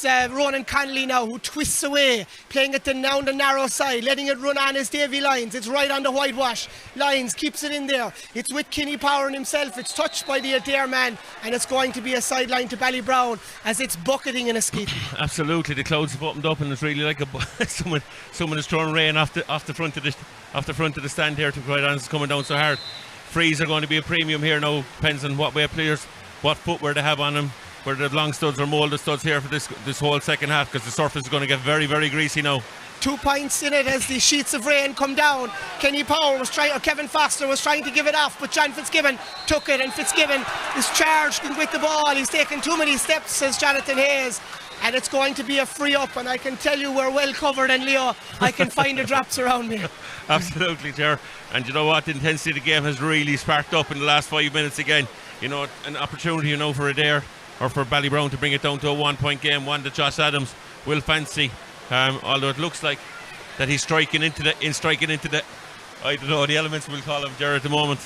Ronan Connolly now who twists away, playing it down the narrow side, letting it run on as Davy Lyons. It's right on the whitewash. Lyons keeps it in there. It's with Kenny Power and himself. It's touched by the Adare man, and it's going to be a sideline to Ballybrown as it's bucketing in Askeaton. Absolutely, the clouds have opened up, and it's really like someone is throwing rain off the front of the stand here. To be quite honest, it's coming down so hard. Frees are going to be a premium here now. Depends on what way players, what footwear they have on them. Where the long studs or moulded studs here for this whole second half, because the surface is going to get very, very greasy now. 2 points in it as the sheets of rain come down. Kenny Power was trying, or Kevin Foster was trying to give it off, but John Fitzgibbon took it, and Fitzgibbon is charged with the ball. He's taken too many steps, says Jonathan Hayes, and it's going to be a free up. And I can tell you we're well covered, and Leo, I can find the drops around me. Absolutely, Ger. And you know what? The intensity of the game has really sparked up in the last 5 minutes again. You know, an opportunity, you know, for Adare or for Ballybrown to bring it down to a 1 point game, one that Josh Adams will fancy. Although it looks like that he's striking into the I don't know, the elements we'll call him, Ger, at the moment.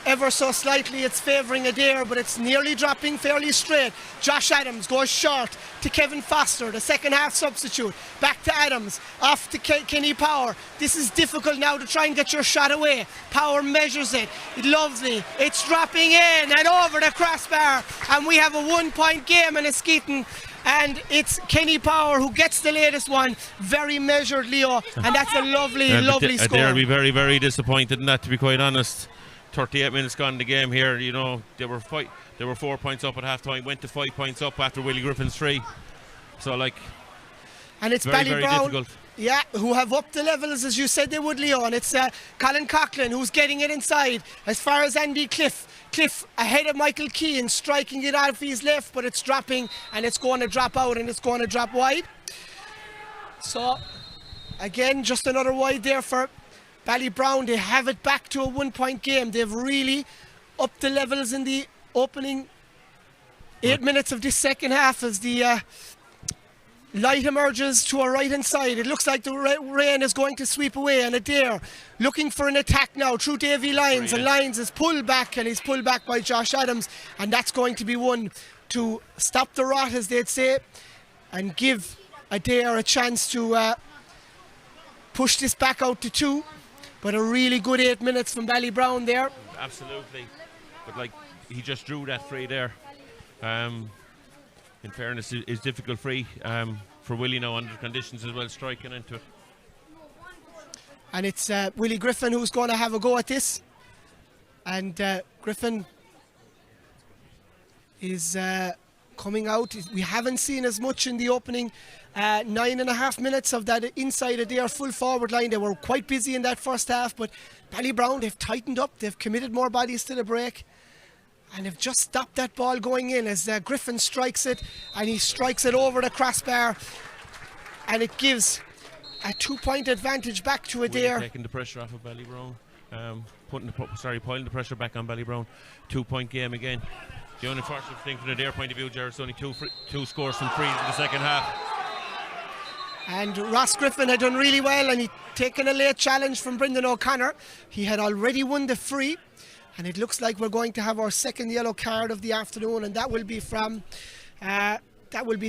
Ever so slightly it's favouring Adare, but it's nearly dropping fairly straight. Josh Adams goes short to Kevin Foster, the second half substitute. Back to Adams, off to Kenny Power. This is difficult now to try and get your shot away. Power measures it. Lovely. It's dropping in and over the crossbar, and we have a 1 point game in Askeaton. And it's Kenny Power who gets the latest one. Very measured, Leo, and that's a lovely score. Adare will be very, very disappointed in that, to be quite honest. 38 minutes gone in the game here. You know, they were 4 points up at half time, went to 5 points up after Willie Griffin's 3. So and it's Ballybrown, yeah, who have upped the levels as you said they would, Leo. And it's Colin Coughlin who's getting it inside as far as Andy Cliff ahead of Michael Keane, striking it out of his left, but it's dropping, and it's going to drop out, and it's going to drop wide. So again, just another wide there for Ballybrown. They have it back to a 1 point game. They've really upped the levels in the opening 8 minutes of this second half as the light emerges to our right hand side. It looks like the rain is going to sweep away, and Adare looking for an attack now through Davy Lyons, and Lyons is pulled back, and he's pulled back by Josh Adams, and that's going to be one to stop the rot, as they'd say, and give Adare a chance to push this back out to 2. But a really good 8 minutes from Ballybrown there. Absolutely. But like, he just drew that free there. In fairness, it's difficult free for Willie now under conditions as well, striking into it. And it's Willie Griffin who's going to have a go at this. And Griffin is coming out. We haven't seen as much in the opening 9.5 minutes of that inside of their full forward line. They were quite busy in that first half, but Ballybrown, they've tightened up. They've committed more bodies to the break. And they've just stopped that ball going in as Griffin strikes it, and he strikes it over the crossbar, and it gives a 2-point advantage back to Adare. Taking the pressure off of Ballybrown, piling the pressure back on Ballybrown. 2-point game again. The only unfortunate thing from Adare point of view, Jared, is only two scores from frees in the second half. And Ross Griffin had done really well, and he'd taken a late challenge from Brendan O'Connor. He had already won the free. And it looks like we're going to have our second yellow card of the afternoon, and that will be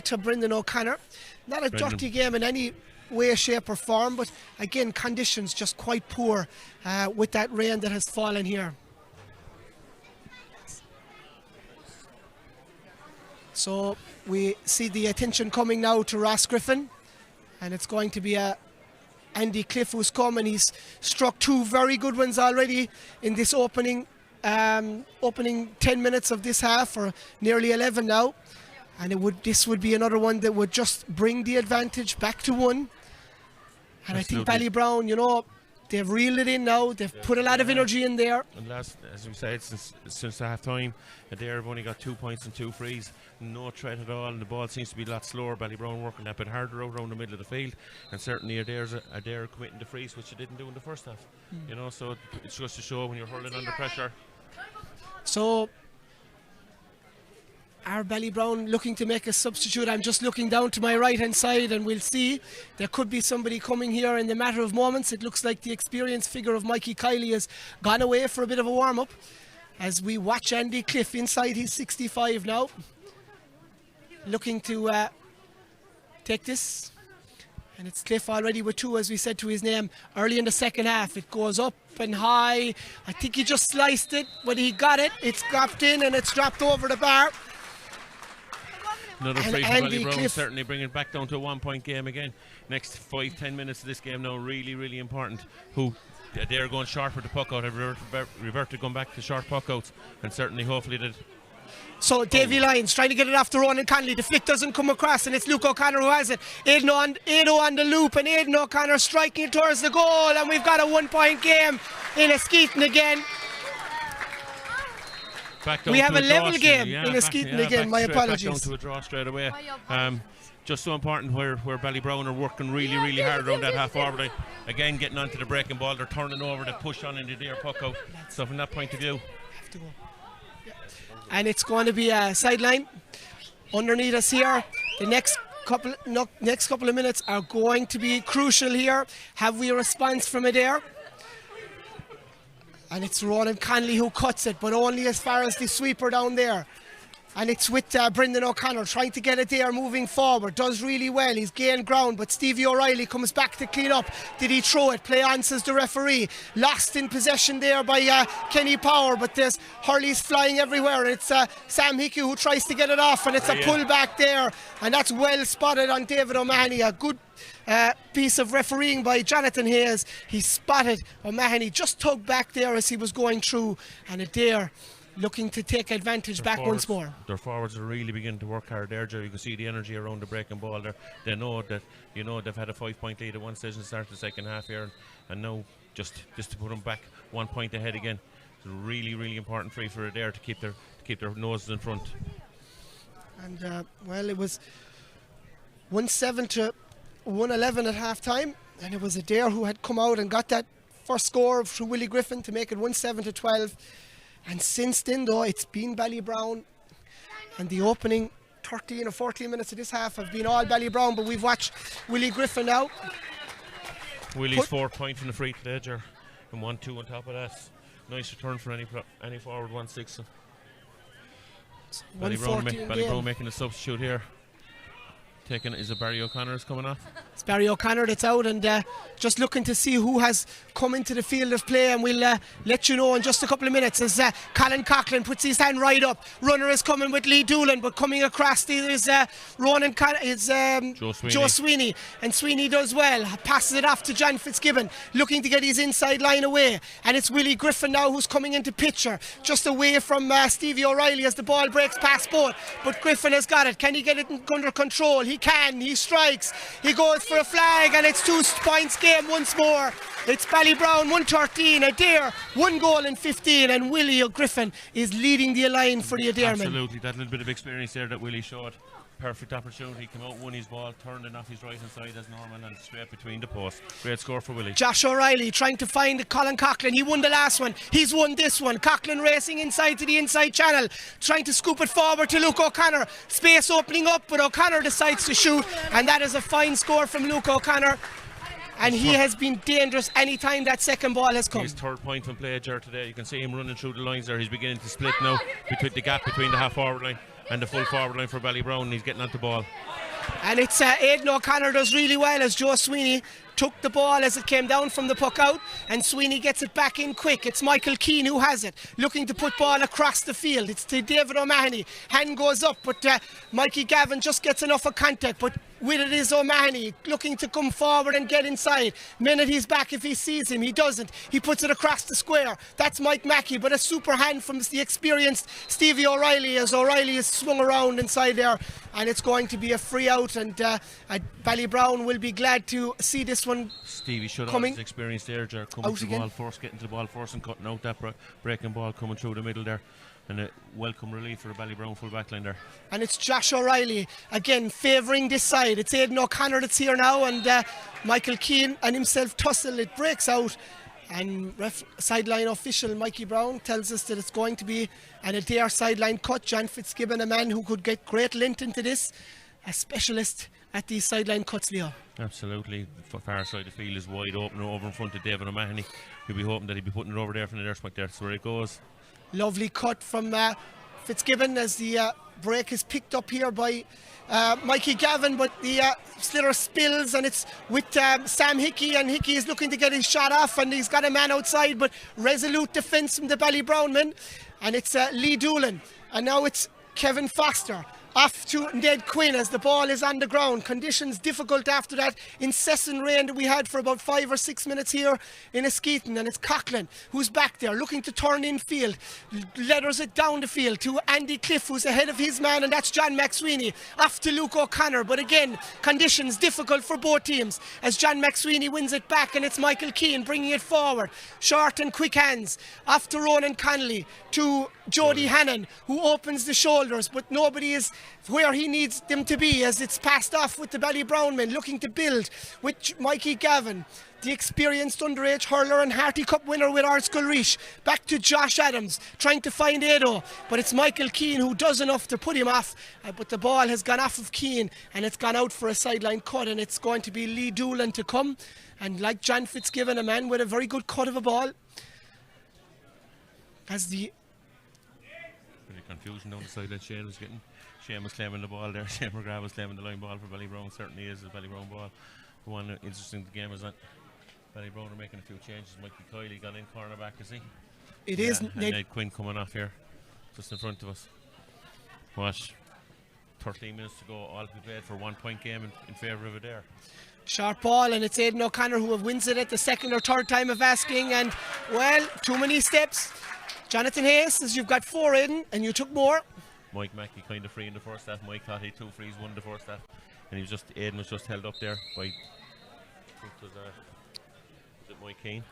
to Brendan O'Connor. Not a dirty game in any way, shape or form, but again, conditions just quite poor with that rain that has fallen here. So we see the attention coming now to Ross Griffin, and it's going to be Andy Cliff who's come, and he's struck 2 very good ones already in this opening 10 minutes of this half, or nearly 11 now, and this would be another one that would just bring the advantage back to 1. And Absolutely. I think Ballybrown, they've reeled it in now. They've put a lot of energy in there. And as we said, since half time, Adare have only got 2 points and 2 frees, no threat at all, and the ball seems to be a lot slower. Ballybrown working that bit harder out around the middle of the field, and certainly Adare committing the frees, which they didn't do in the first half. So it's just to show when you're hurling under pressure. So are Ballybrown looking to make a substitute? I'm just looking down to my right hand side, and we'll see. There could be somebody coming here in the matter of moments. It looks like the experienced figure of Mikey Kiley has gone away for a bit of a warm up as we watch Andy Cliff inside his 65 now, looking to take this. And it's Cliff already with 2, as we said to his name, early in the second half. It goes up and high. I think he just sliced it, but he got it. It's dropped in, and it's dropped over the bar. Another free for Ballybrown, certainly bringing it back down to a 1-point game again. Next 5-10 minutes of this game now, really, really important. They're going short for the puck out. Reverted going back to short puck outs, and certainly, hopefully, that. So Davy Lyons trying to get it off to Ronan Conley. The flick doesn't come across, and it's Luke O'Connor who has it. Aidan on the loop, and Aidan O'Connor striking it towards the goal, and we've got a 1-point game in Askeaton again. We have a level game in Askeaton again. My apologies. Back down to a draw straight away. Just so important where Ballybrown are working really, really hard around that half forward line. Again, getting onto the breaking ball, they're turning over, they push on into their puck out. So from that point of view, have to go. And it's going to be a sideline underneath us here. The next couple of minutes are going to be crucial here. Have we a response from Adare? And it's Ronan Conley who cuts it, but only as far as the sweeper down there. And it's with Brendan O'Connor trying to get it there, moving forward. Does really well. He's gained ground, but Stevie O'Reilly comes back to clean up. Did he throw it? Play on, says the referee. Lost in possession there by Kenny Power, but there's hurleys flying everywhere. And it's Sam Hickey who tries to get it off, and it's a pull back there. And that's well spotted on David O'Mahony. A good piece of refereeing by Jonathan Hayes. He spotted O'Mahony, just tugged back there as he was going through, and Adare looking to take advantage back once more. Their forwards are really beginning to work hard there, Joe. You can see the energy around the breaking ball there. They know that they've had a 5-point lead at one stage and start the second half here, and now just to put them back 1 point ahead again. It's a really, really important free for Adare to keep their noses in front. And well, it was 1-7 to 1-11 at half time, and it was Adare who had come out and got that first score through Willie Griffin to make it 1-7 to 12. And since then, though, it's been Ballybrown, and the opening 13 or 14 minutes of this half have been all Ballybrown, but we've watched Willie Griffin now. Willie's 4 points from the free to the edger, and 1-2 on top of that. Nice return for any forward, 1-6. Ballybrown making a substitute here. taking is it Barry O'Connor's coming off? It's Barry O'Connor that's out, and just looking to see who has come into the field of play, and we'll let you know in just a couple of minutes as Colin Coughlin puts his hand right up. Runner is coming with Lee Doolan, but coming across there's Joe Sweeney, and Sweeney does well, passes it off to John Fitzgibbon, looking to get his inside line away, and it's Willie Griffin now who's coming into picture, just away from Stevie O'Reilly as the ball breaks past both, but Griffin has got it. Can he get it under control? He can. He strikes. He goes for a flag, and it's 2 points game once more. It's Ballybrown 113, Adare 1 goal in 15, and Willie Griffin is leading the line for the Adare men. Absolutely, that little bit of experience there that Willie showed. Perfect opportunity, came out, won his ball, turned it off his right hand side as normal and straight between the posts. Great score for Willie. Josh O'Reilly trying to find Colin Coughlin. He won the last one, he's won this one. Coughlin racing inside to the inside channel, trying to scoop it forward to Luke O'Connor. Space opening up, but O'Connor decides to shoot, and that is a fine score from Luke O'Connor. And he has been dangerous any time that second ball has come. His third point from play there today. You can see him running through the lines there. He's beginning to split now between the gap between the half forward line and the full forward line for Ballybrown, and he's getting on the ball. And it's Aidan O'Connor does really well as Joe Sweeney took the ball as it came down from the puck out, and Sweeney gets it back in quick. It's Michael Keane who has it, looking to put ball across the field. It's to David O'Mahony. Hand goes up, but Mikey Gavin just gets enough of contact, but with it is O'Mahony looking to come forward and get inside. Minute he's back, if he sees him, he doesn't. He puts it across the square. That's Mike Mackey, but a super hand from the experienced Stevie O'Reilly as O'Reilly is swung around inside there, and it's going to be a free out, and Ballybrown will be glad to see this one. Stevie should have his experience there, coming to the ball first, getting to the ball first and cutting out that breaking ball coming through the middle there. And a welcome relief for the Ballybrown full back line there. And it's Josh O'Reilly again favouring this side. It's Aidan O'Connor that's here now, and Michael Keane and himself tussle. It breaks out, and sideline official Mikey Brown tells us that it's going to be an Adare sideline cut. John Fitzgibbon, a man who could get great length into this, a specialist at these sideline cuts, Leo. Absolutely, the far side of the field is wide open over in front of David O'Mahony. You'll be hoping that he'll be putting it over there from the Adare spot there. That's where it goes. Lovely cut from Fitzgibbon as the break is picked up here by Mikey Gavin, but the sliotar spills, and it's with Sam Hickey, and Hickey is looking to get his shot off, and he's got a man outside, but resolute defence from the Ballybrown men, and it's Lee Doolan, and now it's Kevin Foster. Off to Ned Quinn as the ball is on the ground. Conditions difficult after that incessant rain that we had for about 5 or 6 minutes here in Askeaton, and it's Coughlin who's back there looking to turn in field, letters it down the field to Andy Cliff who's ahead of his man, and that's John McSweeney. Off to Luke O'Connor, but again conditions difficult for both teams as John McSweeney wins it back, and it's Michael Keane bringing it forward. Short and quick hands off to Ronan Connolly to Jody Hannon who opens the shoulders, but nobody is where he needs them to be as it's passed off with the Ballybrown men looking to build with Mikey Gavin, the experienced underage hurler and Harty Cup winner with Ardscoil. Back to Josh Adams trying to find Ado, but it's Michael Keane who does enough to put him off, but the ball has gone off of Keane and it's gone out for a sideline cut, and it's going to be Lee Doolan to come, and like John Fitzgibbon, a man with a very good cut of a ball as the confusion down the side that Shane was getting. Shane was claiming the ball there. Shane McGrath was claiming the line ball for Ballybrown. Certainly is a Ballybrown ball. The one interesting the game is that Ballybrown are making a few changes. Mikey Kiley got in cornerback, is he? It is. And Ned Quinn coming off here just in front of us. What? 13 minutes to go. All to be played for 1 point game in favour of Adare. Sharp ball, and it's Aidan O'Connor who wins it at the second or third time of asking, and well, too many steps. Jonathan Hayes says you've got 4 in and you took more. Mike Mackey kind of free in the first half. Mike thought he had 2 frees, 1 in the first half, and Aidan was just held up there by was it Mike Keane.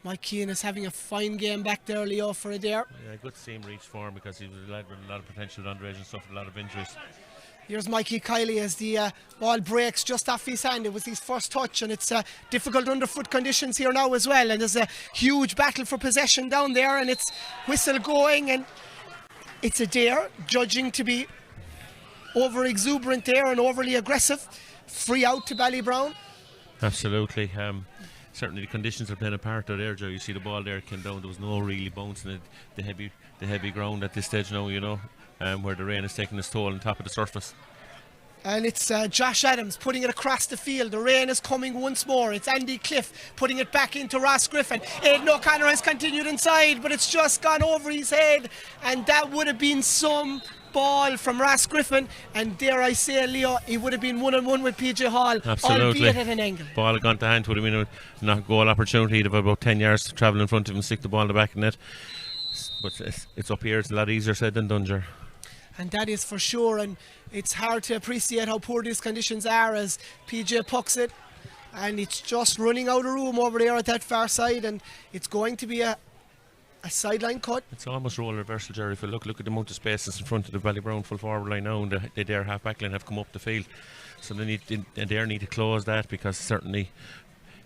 Mike Keane is having a fine game back there, Leo, for Adare. Yeah, good to see him reach form because he was a lad with a lot of potential underage and suffered a lot of injuries. Here's Mikey Kiley as the ball breaks just off his hand. It was his first touch, and it's difficult underfoot conditions here now as well, and there's a huge battle for possession down there, and it's whistle going, and it's Adare judging to be over exuberant there and overly aggressive. Free out to Ballybrown. Absolutely. Certainly the conditions are playing a part there, Joe. You see the ball there came down. There was no really bouncing it. The heavy ground at this stage now, you know, where the rain is taking its toll on top of the surface. And it's Josh Adams putting it across the field. The rain is coming once more. It's Andy Cliff putting it back into Ross Griffin. Aidan O'Connor has continued inside, but it's just gone over his head. And that would have been some ball from Ross Griffin. And dare I say, Leo, he would have been 1-on-1 with PJ Hall. Absolutely. Albeit at an angle. Ball had gone to hand, would have been a goal opportunity. He'd have about 10 yards to travel in front of him and stick the ball in the back of the net. But it's up here. It's a lot easier said than done, Ger. And that is for sure, and it's hard to appreciate how poor these conditions are as PJ pucks it, and it's just running out of room over there at that far side, and it's going to be a sideline cut. It's almost role reversal, Jerry. If you look at the amount of spaces in front of the Ballybrown full forward line now, and the Adare half back line have come up the field, so they need to close that, because certainly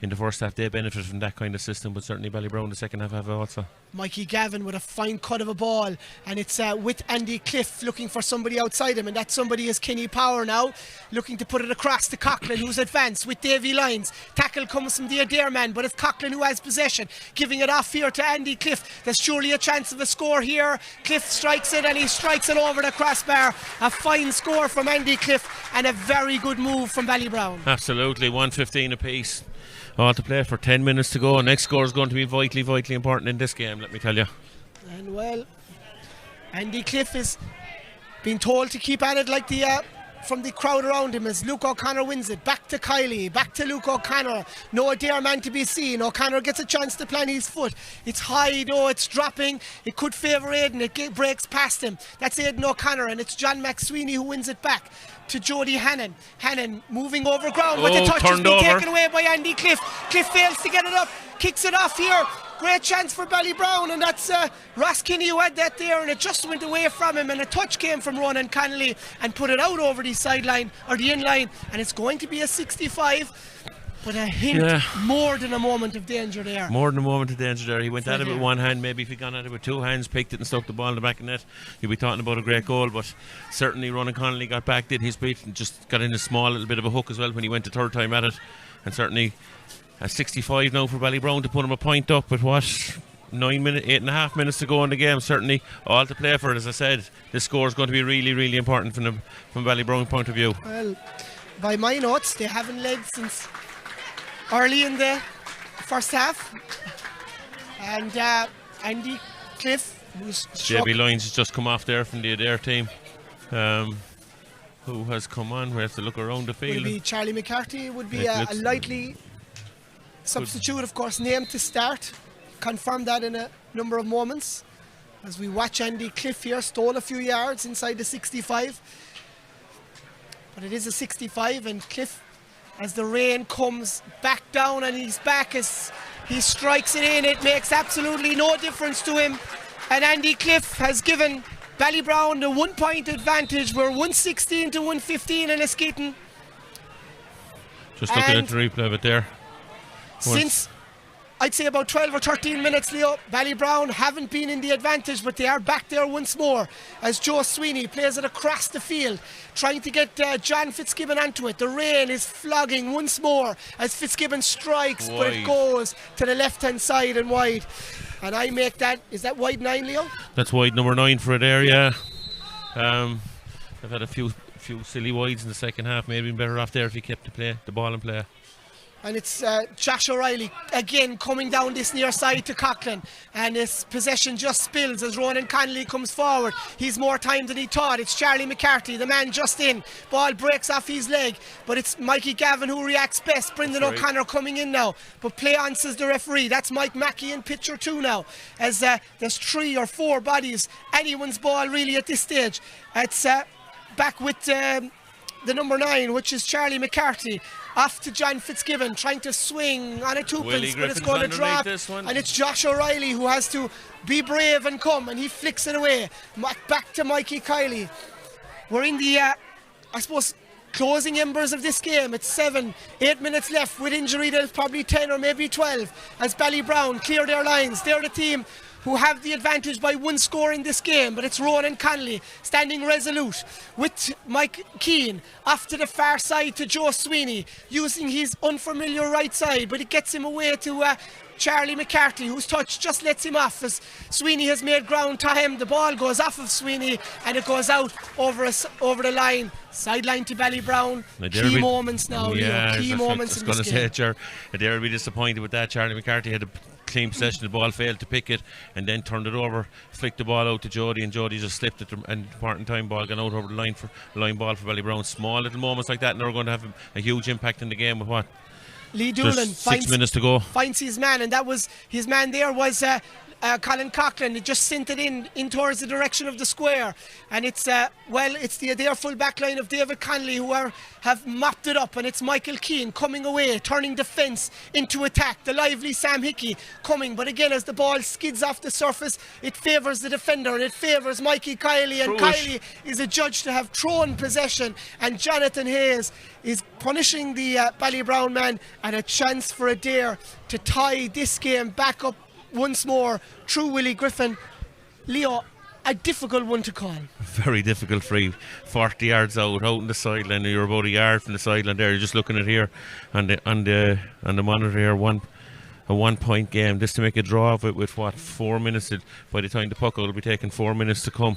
in the first half they benefit from that kind of system, but certainly Ballybrown the second half have also. Mikey Gavin with a fine cut of a ball, and it's with Andy Cliff looking for somebody outside him, and that somebody is Kenny Power now, looking to put it across to Coughlin, who's advanced with Davy Lyons. Tackle comes from the Adare man, but it's Coughlin who has possession, giving it off here to Andy Cliff. There's surely a chance of a score here. Cliff strikes it, and he strikes it over the crossbar. A fine score from Andy Cliff, and a very good move from Ballybrown. Absolutely, 1:15 apiece. All to play for 10 minutes to go. Next score is going to be vitally important in this game, let me tell you. And well, Andy Cliff is being told to keep at it like from the crowd around him as Luke O'Connor wins it. Back to Kylie, back to Luke O'Connor. No Adare man to be seen. O'Connor gets a chance to plant his foot. It's high though, it's dropping. It could favour Aidan, it breaks past him. That's Aidan O'Connor, and it's John McSweeney who wins it back to Jody Hannon. Hannon moving over ground, but the touch has been taken away by Andy Cliff. Cliff fails to get it up, kicks it off here. Great chance for Ballybrown, and that's Ross Kinney who had that there, and it just went away from him, and a touch came from Ronan Connolly and put it out over the sideline, or the in line, and it's going to be a 65. But a hint, more than a moment of danger there. More than a moment of danger there. He went at it with one hand. Maybe if he'd gone at it with two hands, picked it and stuck the ball in the back of the net, you'd be talking about a great goal. But certainly Ronan Connolly got back, did his beat, and just got in a small little bit of a hook as well when he went the third time at it. And certainly a 65 now for Ballybrown to put him a point up with what? 8.5 minutes to go in the game. Certainly all to play for it. As I said, this score is going to be really important from Ballybrown point of view. Well, by my notes, they haven't led since early in the first half, and Andy Cliff, who's JB Lyons has just come off there from the Adare team. Who has come on? We have to look around the field. Would be Charlie McCarthy, would be a likely substitute, of course, named to start. Confirmed that in a number of moments as we watch Andy Cliff here stole a few yards inside the 65, but it is a 65, and Cliff, as the rain comes back down and he's back, as he strikes it in, it makes absolutely no difference to him. And Andy Cliff has given Ballybrown the 1 point advantage. We're 116 to 115 in Eskeaton. Just looking at the replay of it there. Since I'd say about 12 or 13 minutes, Leo, Ballybrown haven't been in the advantage, but they are back there once more as Joe Sweeney plays it across the field, trying to get John Fitzgibbon onto it. The rain is flogging once more as Fitzgibbon strikes, wide, but it goes to the left-hand side and wide. And I make that, is that wide 9, Leo? That's wide number 9 for Adare, yeah. They've had a few silly wides in the second half. Maybe been better off there if he kept the ball in play. And it's Josh O'Reilly again coming down this near side to Coughlin, and his possession just spills as Ronan Connolly comes forward. He's more time than he thought. It's Charlie McCarthy, the man just in. Ball breaks off his leg, but it's Mikey Gavin who reacts best. Brendan O'Connor coming in now, but play on, says the referee. That's Mike Mackey in picture 2 now, as there's 3 or 4 bodies. Anyone's ball really at this stage. It's back with the number 9, which is Charlie McCarthy. Off to John Fitzgibbon, trying to swing on a 2-pence, but it's going to drop. And it's Josh O'Reilly who has to be brave and come, and he flicks it away. Back to Mikey Kiley. We're in the, I suppose, closing embers of this game. It's 7-8 minutes left. With injury, there's probably 10 or maybe 12 as Ballybrown clear their lines. They're the team who have the advantage by 1 score in this game, but it's Ronan Connolly standing resolute with Mike Keane off to the far side to Joe Sweeney, using his unfamiliar right side, but it gets him away to Charlie McCarthy, whose touch just lets him off as Sweeney has made ground to him. The ball goes off of Sweeney and it goes out over the line. Sideline to Ballybrown. Key moments now, Leo. Key moments in this game. Adare will be disappointed with that. Charlie McCarthy had a clean possession, the ball failed to pick it and then turned it over, flicked the ball out to Jody, and Jody just slipped it, and part in time ball gone out over the line ball for Ballybrown. Small little moments like that and they're going to have a huge impact in the game with what? Lee Doolan Just 6 minutes to go. Finds his man, and that was his man there was Colin Coughlin. It just sent it in towards the direction of the square, and it's the Adare full back line of David Connolly who have mopped it up, and it's Michael Keane coming away, turning defence into attack. The lively Sam Hickey coming, but again as the ball skids off the surface, it favours the defender and it favours Mikey Kiley, and Kiley is adjudged to have thrown possession, and Jonathan Hayes is punishing the Ballybrown man, and a chance for Adare to tie this game back up once more through Willie Griffin. Leo, a difficult one to call. Very difficult free. 40 yards out in the sideline. You're about a yard from the sideline there. You're just looking at here on the monitor here. A 1 point game. This to make a draw of it with what, 4 minutes. By the time the puck out, it'll be taking 4 minutes to come.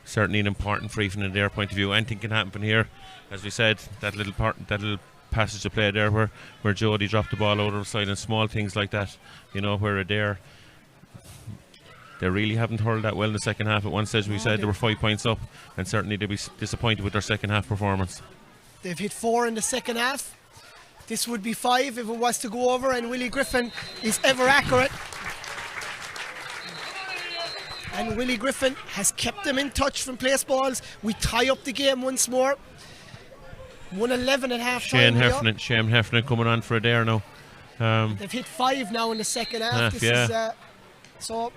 Certainly an important free from their point of view. Anything can happen here. As we said, that little passage of play there where Jody dropped the ball out of the side, and small things like that, where Adare, they really haven't hurled that well in the second half. At one stage we said they were 5 points up, and certainly they'll be disappointed with their second half performance. They've hit 4 in the second half. This would be 5 if it was to go over, and Willie Griffin is ever accurate. And Willie Griffin has kept them in touch from place balls. We tie up the game once more. 1:11 at half time. Shane Heffernan coming on for Adare now. They've hit 5 now in the second half. This is so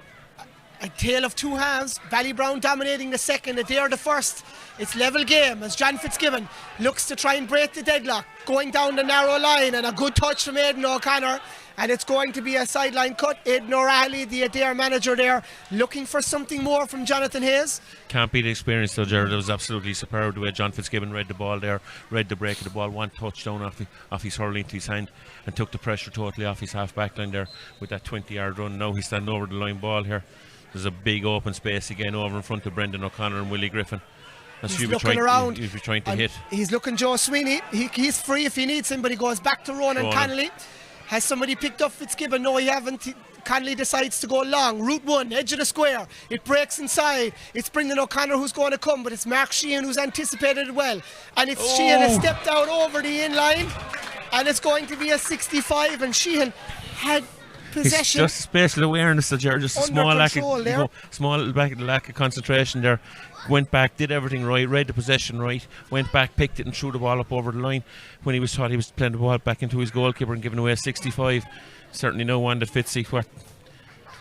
a tale of two halves. Ballybrown dominating the second, Adare the first. It's level game as John Fitzgibbon looks to try and break the deadlock, going down the narrow line, and a good touch from Aidan O'Connor, and it's going to be a sideline cut. Aidan O'Reilly, the Adare manager there, looking for something more from Jonathan Hayes. Can't beat the experience though, Gerald. It was absolutely superb the way John Fitzgibbon read the ball there, read the break of the ball, one touchdown off his hurling to his hand, and took the pressure totally off his half back line there with that 20-yard run. Now he's standing over the line ball here. There's a big open space again over in front of Brendan O'Connor and Willie Griffin. He's looking around. He's trying to hit. He's looking Joe Sweeney. He's free if he needs him, but he goes back to Ronan Connolly. Has somebody picked up Fitzgibbon? No, he haven't. Connolly decides to go long. Route 1, edge of the square. It breaks inside. It's Brendan O'Connor who's going to come, but it's Mark Sheehan who's anticipated it well. And it's Sheehan has stepped out over the in-line, and it's going to be a 65, and Sheehan had possession. It's just spatial awareness, just a small lack of concentration there. Went back, did everything right, read the possession right, went back, picked it and threw the ball up over the line when he was thought he was playing the ball back into his goalkeeper and giving away a 65. Certainly no one that Fitzy, what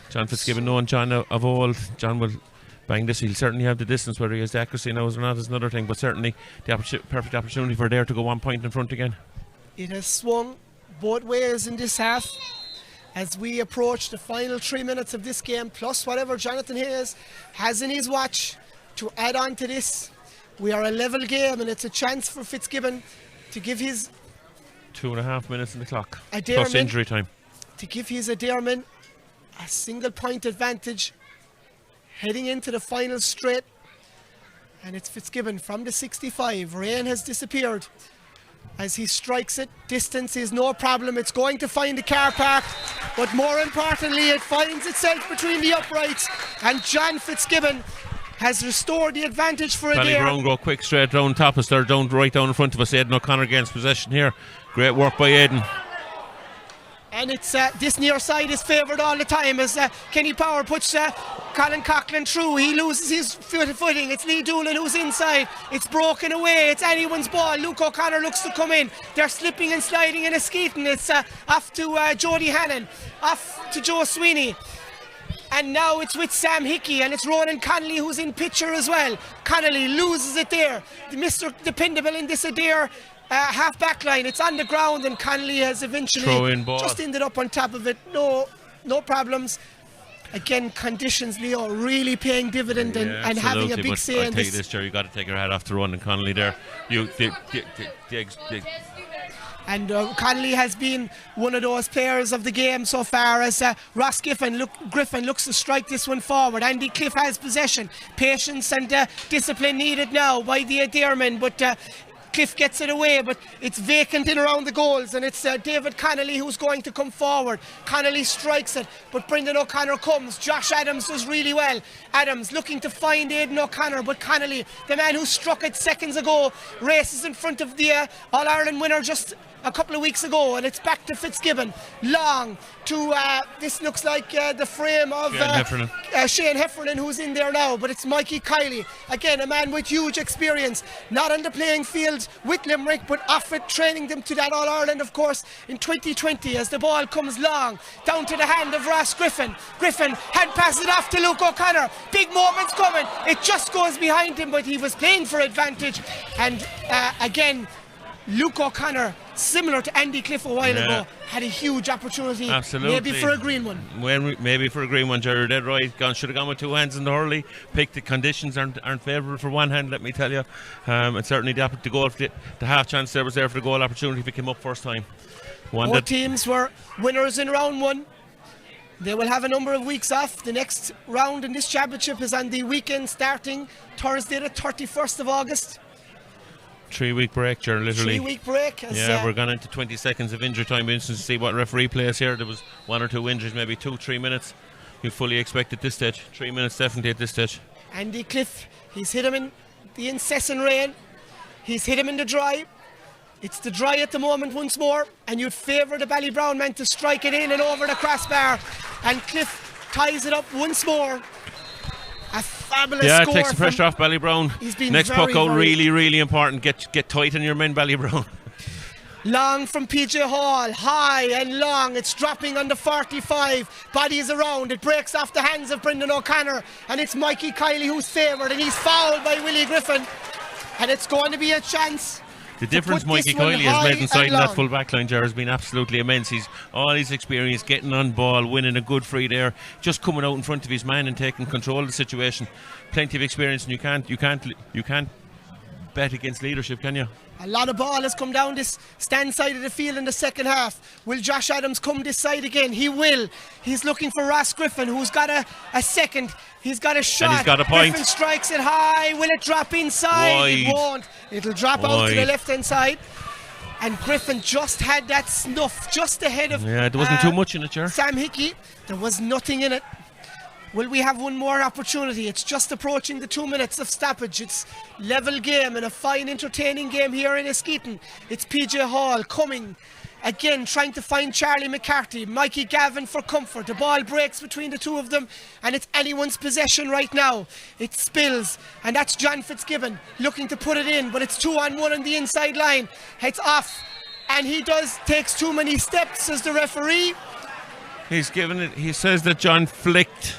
John Fitzgibbon, knowing John of old, John will bang this. He'll certainly have the distance. Whether he has the accuracy now or not is another thing, but certainly the perfect opportunity for Adare to go 1 point in front again. It has swung both ways in this half as we approach the final 3 minutes of this game, plus whatever Jonathan Hayes has in his watch to add on to this. We are a level game, and it's a chance for Fitzgibbon to give his 2.5 minutes in the clock Adareman, plus injury time, to give his Adareman a single point advantage heading into the final straight. And it's Fitzgibbon from the 65. Rain has disappeared as he strikes it. Distance is no problem. It's going to find the car park, but more importantly it finds itself between the uprights, and John Fitzgibbon has restored the advantage for Adare. Ballybrown go quick straight down top us. They're right down in front of us. Aidan O'Connor gains possession here. Great work by Aidan. And it's this near side is favoured all the time as Kenny Power puts Colin Coughlin through. He loses his footing. It's Lee Doolan who's inside. It's broken away. It's anyone's ball. Luke O'Connor looks to come in. They're slipping and sliding and skating. It's off to Jody Hannon. Off to Joe Sweeney. And now it's with Sam Hickey, and it's Ronan Connolly who's in picture as well. Connolly loses it there. Mr. Dependable in this Adare half back line. It's on the ground, and Connolly has eventually just ended up on top of it. No problems. Again, conditions, Leo, really paying dividend and having a big say in this. I'll tell you this, Jerry, you got to take your hat off to Ronan Connolly there. And Connolly has been one of those players of the game so far as Ross Griffin looks to strike this one forward. Andy Cliff has possession. Patience and discipline needed now by the Adare men, but Cliff gets it away, but it's vacant in around the goals, and it's David Connolly who's going to come forward. Connolly strikes it, but Brendan O'Connor comes. Josh Adams does really well. Adams looking to find Aidan O'Connor, but Connolly, the man who struck it seconds ago, races in front of the All-Ireland winner just a couple of weeks ago, and it's back to Fitzgibbon. Long to this looks like the frame of Shane Heffernan, who's in there now, but it's Mikey Kiley, again a man with huge experience, not on the playing field with Limerick but off it, training them to that All-Ireland of course in 2020, as the ball comes long down to the hand of Ross Griffin. Hand passes it off to Luke O'Connor, big moments coming, it just goes behind him, but he was playing for advantage, and again Luke O'Connor, similar to Andy Cliff a while ago, had a huge opportunity. Absolutely. Maybe for a green one. Maybe for a green one, Jared. Dead right. Should have gone with two hands in the hurley. Picked the conditions aren't favourable for one hand, let me tell you. And certainly the goal, the half chance there was there for the goal opportunity if it came up first time. Both teams were winners in round one. They will have a number of weeks off. The next round in this championship is on the weekend starting Thursday the 31st of August. 3-week break, Jared, literally. 3-week break. We're gone into 20 seconds of injury time. Instance to see what referee plays here. There was 1 or 2 injuries, maybe 2-3 minutes. You fully expect at this stage. 3 minutes definitely at this stage. Andy Cliff, he's hit him in the incessant rain. He's hit him in the dry. It's the dry at the moment once more, and you'd favour the Ballybrown man to strike it in and over the crossbar. And Cliff ties it up once more. A fabulous score. Takes the pressure off Ballybrown. He's been next puck out, really, really important. Get tight on your men, Ballybrown. Long from PJ Hall, high and long. It's dropping on the 45. Bodies around. It breaks off the hands of Brendan O'Connor, and it's Mikey Kiley who's favoured, and he's fouled by Willie Griffin. And it's going to be a chance. The difference Mikey Kiley has made inside in that full back line, Jar, has been absolutely immense. He's all his experience, getting on ball, winning a good free there, just coming out in front of his man and taking control of the situation. Plenty of experience, and you can't bet against leadership, can you? A lot of ball has come down this stand side of the field in the second half. Will Josh Adams come this side again? He will. He's looking for Ross Griffin, who's got a second. He's got a shot. And he's got a point. Griffin strikes it high. Will it drop inside? Wide. It won't. It'll drop out to the left-hand side. And Griffin just had that snuff just ahead of there wasn't too much in it, Jar. Sam Hickey. There was nothing in it. Will we have one more opportunity? It's just approaching the 2 minutes of stoppage. It's level game and a fine entertaining game here in Eskeaton. It's PJ Hall coming again, trying to find Charlie McCarthy, Mikey Gavin for comfort. The ball breaks between the two of them, and it's anyone's possession right now. It spills, and that's John Fitzgibbon looking to put it in, but it's 2-on-1 on the inside line. It's off, and he takes too many steps, says the referee. He's given it. He says that John flicked.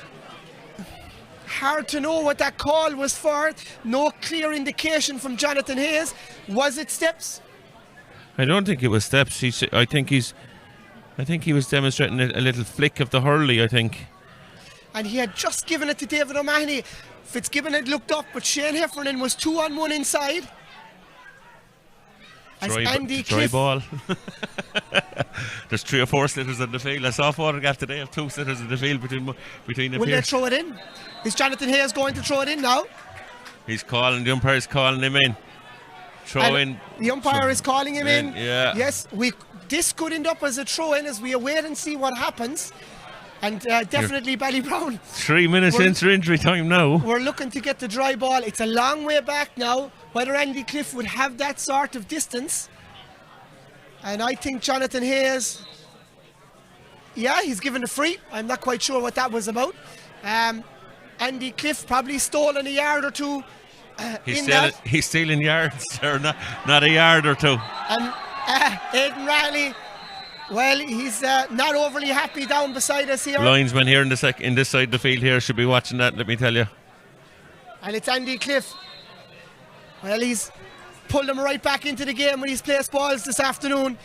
Hard to know what that call was for. No clear indication from Jonathan Hayes. Was it steps? I don't think it was steps. I think he was demonstrating a little flick of the hurley, I think. And he had just given it to David O'Mahony. Fitzgibbon had looked up, but Shane Heffernan was 2-on-1 inside. Dry ball. There's 3 or 4 sitters in the field. I saw Photograph today of 2 sitters in the field between the Will pairs. they throw it in? Is Jonathan Hayes going to throw it in now? He's calling. The umpire's calling him in. Throw in. The umpire is calling him in. Yeah. Yes, this could end up as a throw in as we await and see what happens. And definitely Ballybrown. 3 minutes into injury time now. We're looking to get the dry ball. It's a long way back now. Whether Andy Cliff would have that sort of distance. And I think Jonathan Hayes, he's given a free. I'm not quite sure what that was about. Andy Cliff probably stolen a yard or two. He's stealing yards, or not a yard or two. And Aidan Riley, well, he's not overly happy down beside us here. Linesman here in this side of the field here should be watching that, let me tell you. And it's Andy Cliff. Well, he's pulled him right back into the game when he's placed balls this afternoon.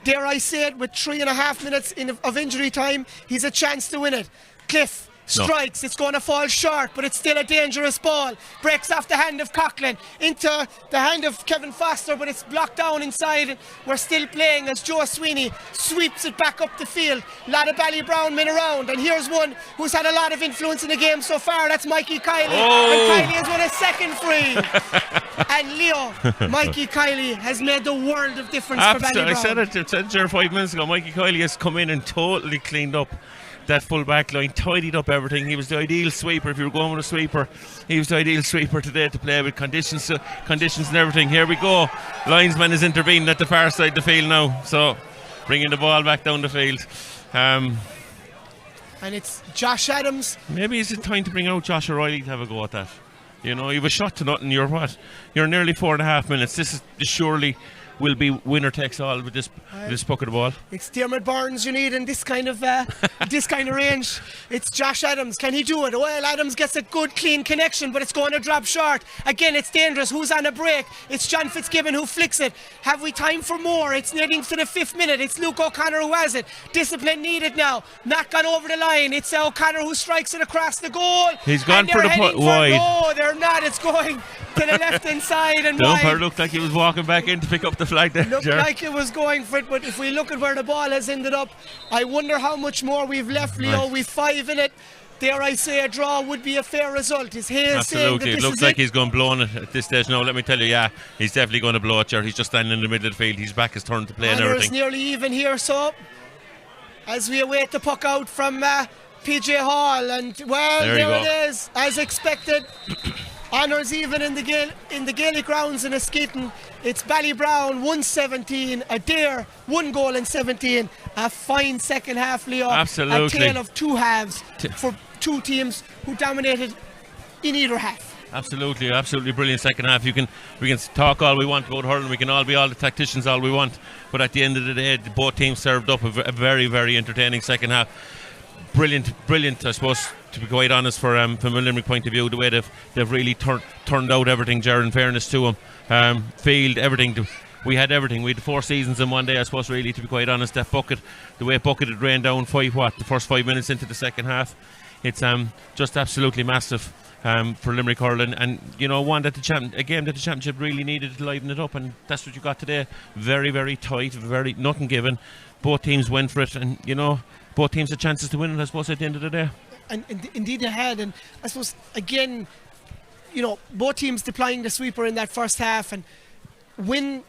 Dare I say it, with 3.5 minutes of injury time, he's a chance to win it. Cliff strikes, it's going to fall short, but it's still a dangerous ball. Breaks off the hand of Coughlin into the hand of Kevin Foster, but it's blocked down inside. We're still playing as Joe Sweeney sweeps it back up the field. A lot of Ballybrown men around, and here's one who's had a lot of influence in the game so far. That's Mikey Kiley, and Kiley has won a second free. And Leo, Mikey Kiley has made the world of difference for Ballybrown. I said it there 5 minutes ago. Mikey Kiley has come in and totally cleaned up that full back line, tidied up everything. He was the ideal sweeper. If you were going with a sweeper, he was the ideal sweeper today to play with conditions and everything. Here we go. Linesman is intervening at the far side of the field now, so bringing the ball back down the field. And it's Josh Adams. Maybe is it time to bring out Josh O'Reilly to have a go at that? You know, he was shot to nothing. You're nearly 4.5 minutes. This surely will be winner takes all with this puck of the ball. It's Dermot Barnes you need in this kind of range. It's Josh Adams. Can he do it? Well, Adams gets a good clean connection, but it's going to drop short. Again, it's dangerous. Who's on a break? It's John Fitzgibbon who flicks it. Have we time for more? It's nearing to the 5th minute. It's Luke O'Connor who has it. Discipline needed now. Not gone over the line. It's O'Connor who strikes it across the goal. He's gone for the putt wide. No, they're not. It's going to the left hand side and the wide. umpire looked like he was walking back in to pick up the flag there. Looked like it was going for it, but if we look at where the ball has ended up, I wonder how much more we've left, Leo. Right. We've 5 in it. Dare I say a draw would be a fair result. Is Hales saying that Absolutely. It this looks is like he's going blown it at this stage. No, let me tell you, yeah, he's definitely going to blow it, He's just standing in the middle of the field. He's back his turn to play and everything. Nearly even here, so as we await the puck out from PJ Hall, and well, there it is, as expected. Honours even in the Gaelic rounds in Askeaton. It's Ballybrown 117, Adare 1 goal in 17. A fine second half, Leo. Absolutely. A tale of two halves for two teams who dominated in either half. Absolutely brilliant second half. We can talk all we want about hurling. We can all be all the tacticians all we want, but at the end of the day, both teams served up a very, very entertaining second half. Brilliant, I suppose, to be quite honest, from a Limerick point of view, the way they've really turned out everything, Jared, in fairness to them. Field, everything. We had everything. We had 4 seasons in one day, I suppose, really, to be quite honest. That bucket, the way bucket had rained down the first 5 minutes into the second half. It's just absolutely massive for Limerick hurling, and you know, a game that the championship really needed to liven it up, and that's what you got today. Very, very tight, nothing given. Both teams went for it, and you know, both teams had chances to win it, I suppose, at the end of the day. And indeed they had, and I suppose again, you know, both teams deploying the sweeper in that first half, and when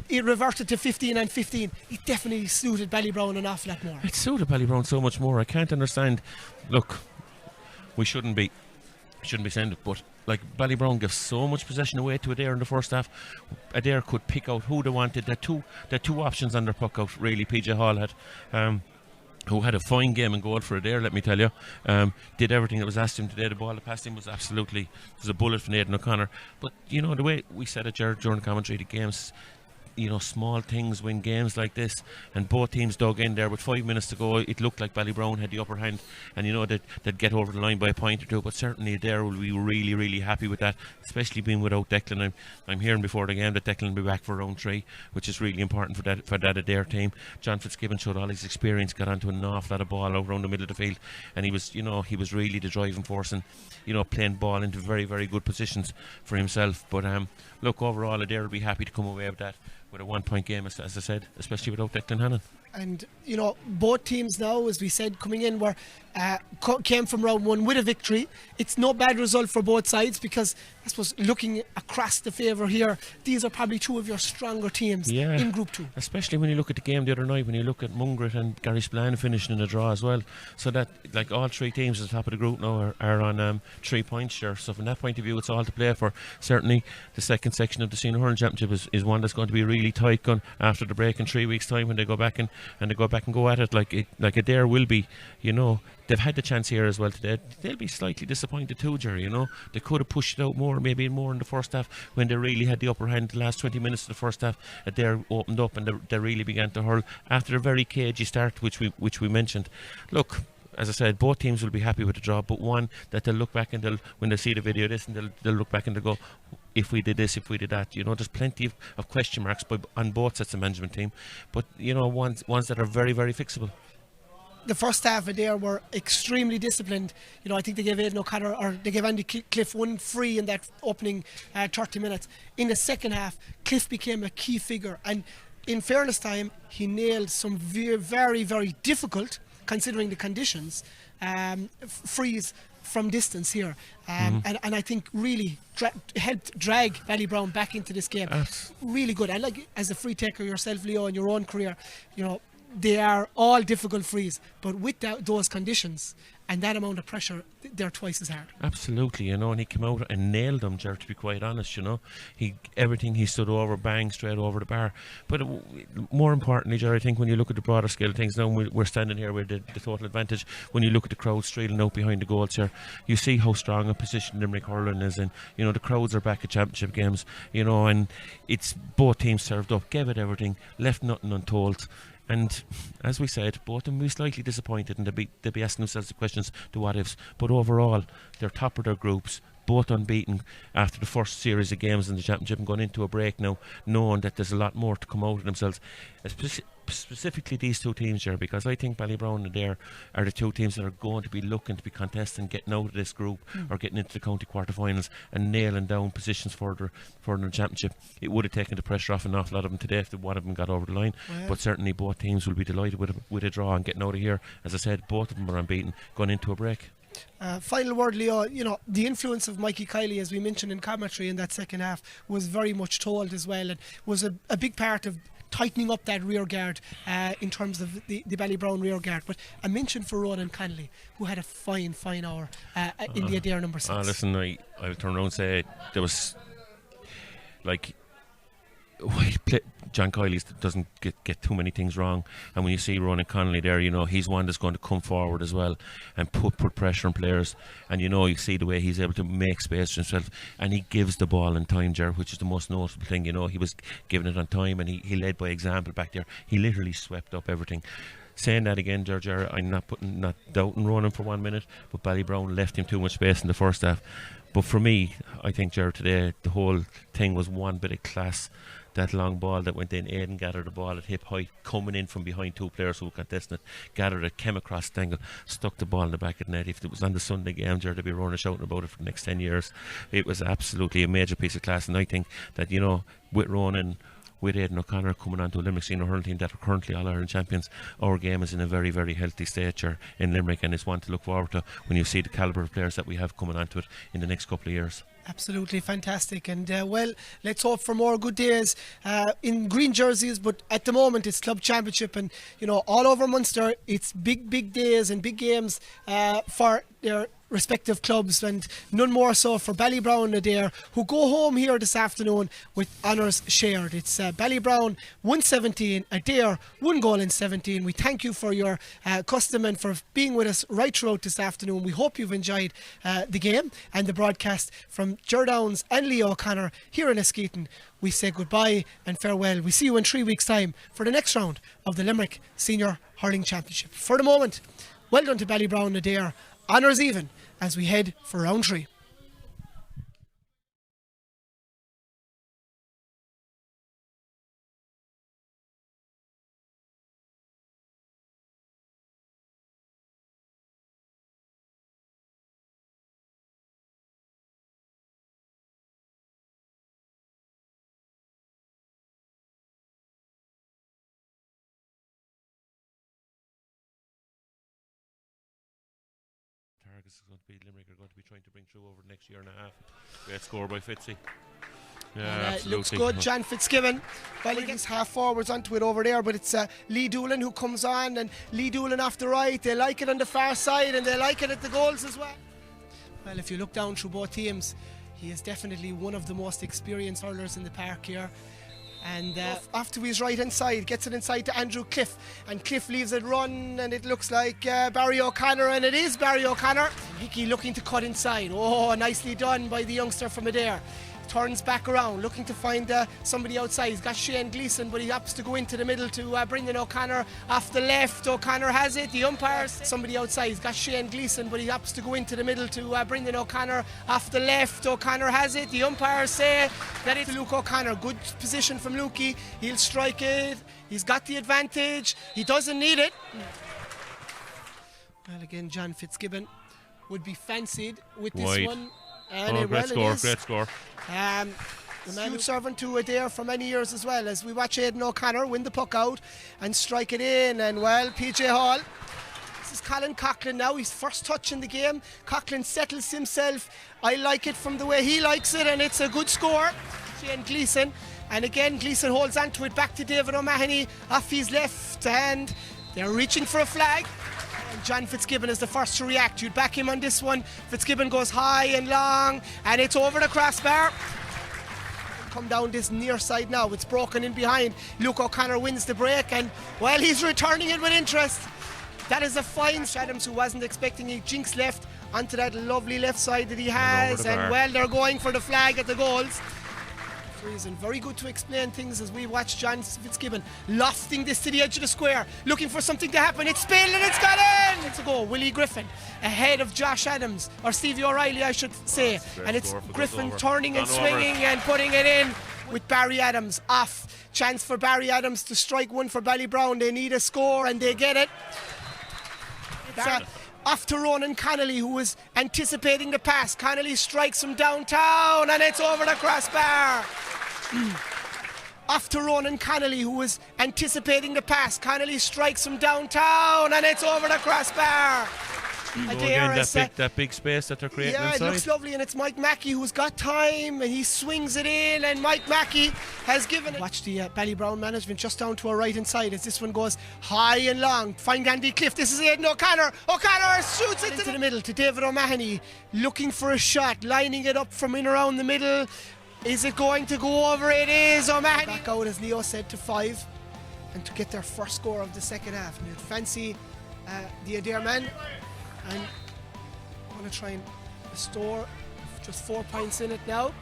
it reverted to 15 and 15, it definitely suited Ballybrown an awful lot more. It suited Ballybrown so much more. I can't understand. Look, we shouldn't be saying it, but like, Ballybrown gives so much possession away to Adare in the first half. Adare could pick out who they wanted. They're two options on their puck out, really. PJ Hall had, who had a fine game and goal for Adare, let me tell you. Did everything that was asked him today. The ball that passed him was a bullet from Aidan O'Connor. But you know, the way we said it, Jared, during commentary, the games, you know, small things win games like this, and both teams dug in there with 5 minutes to go. It looked like Ballybrown had the upper hand, and you know, they'd get over the line by a point or two, but certainly Adare will be really, really happy with that, especially being without Declan. I'm hearing before the game that Declan will be back for round 3, which is really important for that Adare team. John Fitzgibbon showed all his experience, got onto an awful lot of ball out around the middle of the field, and he was really the driving force, and you know, playing ball into very, very good positions for himself. But look, overall Adare will be happy to come away with that, with a 1 point game, as I said, especially without Declan Hannon. And you know, both teams now, as we said, coming in were came from round 1 with a victory. It's no bad result for both sides, because I suppose looking across the favour here, these are probably two of your stronger teams in Group 2. Especially when you look at the game the other night, when you look at Mungret and Gary Spillane finishing in a draw as well. So that, like, all 3 teams at the top of the group now are on 3 points share. So from that point of view, it's all to play for. Certainly the second section of the Senior Hurling Championship is one that's going to be really tight gun after the break in 3 weeks' time, when they go back and go at it like Adare will be. You know, they've had the chance here as well today. They'll be slightly disappointed too, Jerry. You know, they could have pushed it out more, maybe more in the first half, when they really had the upper hand. The last 20 minutes of the first half, Adare opened up and they really began to hurl after a very cagey start, which we mentioned. Look, as I said, both teams will be happy with the job, but one that they'll look back and when they see the video of this, and they'll look back and they'll go, if we did this, if we did that. You know, there's plenty of question marks on both sets of management team, but you know, ones that are very, very fixable. the first half of there were extremely disciplined. You know, I think they gave Aidan O'Connor, or they gave Andy Cliff one free in that opening 30 minutes. In the second half, Cliff became a key figure, and in fairness to him, he nailed some very, very difficult, considering the conditions, frees from distance here, and I think really helped drag Ballybrown back into this game. Really good. And like, as a free taker yourself, Leo, in your own career, you know, they are all difficult frees, but with those conditions and that amount of pressure, they're twice as hard. Absolutely, you know, and he came out and nailed them, Ger, to be quite honest, you know. Everything he stood over, bang, straight over the bar. But more importantly, Ger, I think when you look at the broader scale of things, now we're standing here with the total advantage. When you look at the crowd streeling out behind the goals here, you see how strong a position Limerick hurling is in. You know, the crowds are back at championship games, you know, and it's both teams served up, gave it everything, left nothing untold. And as we said, both of them will be slightly disappointed, and they'll be asking themselves the questions, the what ifs. But overall, they're top of their groups, both unbeaten after the first series of games in the championship, and going into a break now, knowing that there's a lot more to come out of themselves. Specifically these two teams here, because I think Ballybrown and Adare are the two teams that are going to be looking to be contesting getting out of this group or getting into the county quarterfinals and nailing down positions further in the championship. It would have taken the pressure off an awful lot of them today if one of them got over the line. But certainly both teams will be delighted with a draw and getting out of here. As I said, both of them are unbeaten going into a break. Final word, Leo. You know, the influence of Mikey Kiley, as we mentioned in commentary in that second half, was very much told as well, and was a big part of tightening up that rear guard in terms of the Ballybrown rear guard. But a mention for Ronan Connolly, who had a fine hour in the Adare number 6. Listen, I'll turn around and say there was like John Kiley doesn't get too many things wrong, and when you see Ronan Connolly there, you know he's one that's going to come forward as well and put pressure on players, and you know, you see the way he's able to make space for himself, and he gives the ball in time, Ger, which is the most noticeable thing. You know, he was giving it on time, and he led by example back there. He literally swept up everything. Saying that again, Ger, I'm not doubting Ronan for 1 minute, but Ballybrown left him too much space in the first half. But for me, I think, Ger, today the whole thing was one bit of class. That long ball that went in, Aidan gathered the ball at hip height, coming in from behind two players who were contesting it, gathered it, came across the angle, stuck the ball in the back of the net. If it was on the Sunday game, Ger, they'd be running shouting about it for the next 10 years. It was absolutely a major piece of class, and I think that, you know, with Ronan, with Aidan O'Connor coming on to a Limerick senior hurling team that are currently All-Ireland champions, our game is in a very, very healthy state here in Limerick, and it's one to look forward to when you see the calibre of players that we have coming onto it in the next couple of years. Absolutely fantastic, and well, let's hope for more good days in green jerseys. But at the moment, it's club championship, and you know, all over Munster, it's big days and big games for their respective clubs, and none more so for Ballybrown and Adare, who go home here this afternoon with honours shared. It's Ballybrown 117, Adare 1 goal in 17. We thank you for your custom and for being with us right throughout this afternoon. We hope you've enjoyed the game and the broadcast from Ger Downs and Leo O'Connor here in Eskeaton. We say goodbye and farewell. We see you in 3 weeks' time for the next round of the Limerick Senior Hurling Championship. For the moment, well done to Ballybrown and Adare. Honours even as we head for round 3. Targets is going to be Limerick are going to be trying to bring through over the next year and a half. Great score by Fitzy. Yeah, absolutely. Looks good, John Fitzgibbon. Well, he gets half forwards onto it over there, but it's Lee Doolan who comes on, and Lee Doolan off the right. They like it on the far side, and they like it at the goals as well. Well, if you look down through both teams, he is definitely one of the most experienced hurlers in the park here. And off to his right hand side, gets it inside to Andrew Cliff, and Cliff leaves it run, and it looks like Barry O'Connor, and it is Barry O'Connor. Hickey looking to cut inside. Oh, nicely done by the youngster from Adare. Turns back around, looking to find somebody outside. He's got Shane Gleeson, but he happens to go into the middle to bring in O'Connor off the left. O'Connor has it. The umpires, somebody outside. He's got Shane Gleeson, but he happens to go into the middle to bring in O'Connor off the left. O'Connor has it. The umpires say that it's Luke O'Connor. Good position from Lukey. He'll strike it. He's got the advantage. He doesn't need it. Well, again, John Fitzgibbon would be fancied with this Wide. one. And Great score, it is. great score. The man who's servant to Adare for many years as well, as we watch Aidan O'Connor win the puck out and strike it in. And well, PJ Hall. This is Colin Coughlin now, his first touch in the game. Coughlin settles himself. I like it from the way he likes it, and it's a good score. Shane Gleeson. And again, Gleeson holds on to it back to David O'Mahony off his left, and they're reaching for a flag. And John Fitzgibbon is the first to react. You'd back him on this one. Fitzgibbon goes high and long, and it's over the crossbar. Come down this near side now. It's broken in behind. Luke O'Connor wins the break, and well, he's returning it with interest. That is a fine Adams, who wasn't expecting a jinx left onto that lovely left side that he has, and well, they're going for the flag at the goals. Reason very good to explain things as we watch John Fitzgibbon lofting this to the edge of the square, looking for something to happen. It's spilled and it's got in. It's a goal. Willie Griffin ahead of Josh Adams, or Stevie O'Reilly, I should say. And it's Griffin turning and swinging and putting it in with Barry Adams off. Chance for Barry Adams to strike one for Ballybrown. They need a score and they get it. It's off to Ronan Connolly, who was anticipating the pass. Connolly strikes from downtown and it's over the crossbar. Off to Ronan Connolly, who was anticipating the pass. Connolly strikes from downtown and it's over the crossbar. Again, that big space that they're creating inside. Yeah, it looks lovely, and it's Mike Mackey who's got time, and he swings it in, and Mike Mackey has given it. Watch the Ballybrown management just down to our right hand side as this one goes high and long. Find Andy Cliff. This is Aidan O'Connor. O'Connor shoots it into the middle to David O'Mahony, looking for a shot, lining it up from in around the middle. Is it going to go over? It is. O'Mahony back out, as Leo said, to 5, and to get their first score of the second half. And you'd fancy the Adare man. And I want to try and restore just 4 points in it now.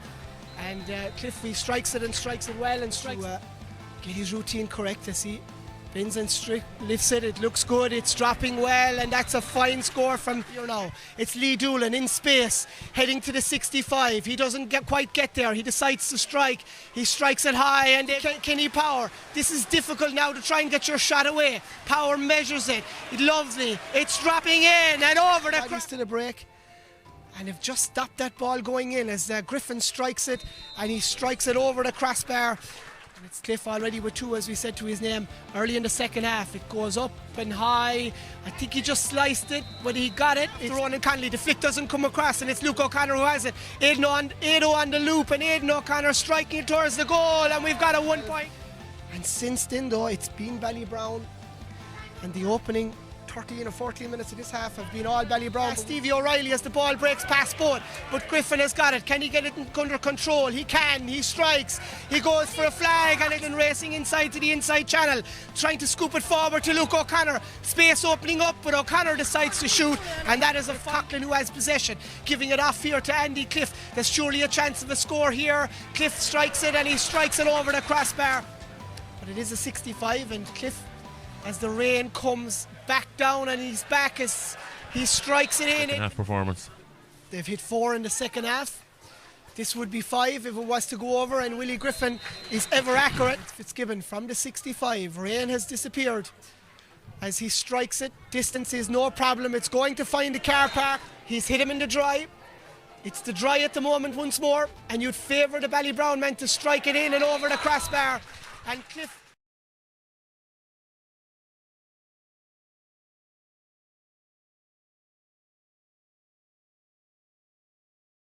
And Cliffy strikes it and strikes it well, and strikes to get his routine correct as he bends and lifts it. It looks good, it's dropping well, and that's a fine score from here now. It's Lee Doolan in space, heading to the 65. He doesn't quite get there. He decides to strike. He strikes it high, and Kenny Power. This is difficult now to try and get your shot away. Power measures it. Lovely. It's dropping in and over the cross to the break. And they've just stopped that ball going in as Griffin strikes it, and he strikes it over the crossbar. It's Cliff already with 2, as we said to his name early in the second half. It goes up and high. I think he just sliced it, but he got it. It's Ronan Connolly. The flick doesn't come across, and it's Luke O'Connor who has it. Aidan on the loop, and Aidan O'Connor striking it towards the goal, and we've got a 1 point. And since then, though, it's been Ballybrown, and the opening 13 or 14 minutes of this half have been all Ballybrown. Stevie O'Reilly as the ball breaks past both, but Griffin has got it. Can he get it under control? He can. He strikes. He goes for a flag, and it's racing inside to the inside channel, trying to scoop it forward to Luke O'Connor. Space opening up, but O'Connor decides to shoot, and that is a Coughlin who has possession, giving it off here to Andy Cliff. There's surely a chance of a score here. Cliff strikes it, and he strikes it over the crossbar. But it is a 65, and Cliff, as the rain comes back down and he's back, as he strikes it in. Second half performance. They've hit 4 in the second half. This would be 5 if it was to go over, and Willie Griffin is ever accurate. Fitzgibbon from the 65. Rain has disappeared as he strikes it. Distance is no problem. It's going to find the car park. He's hit him in the dry. It's the dry at the moment once more, and you'd favour the Ballybrown man to strike it in and over the crossbar. And Cliff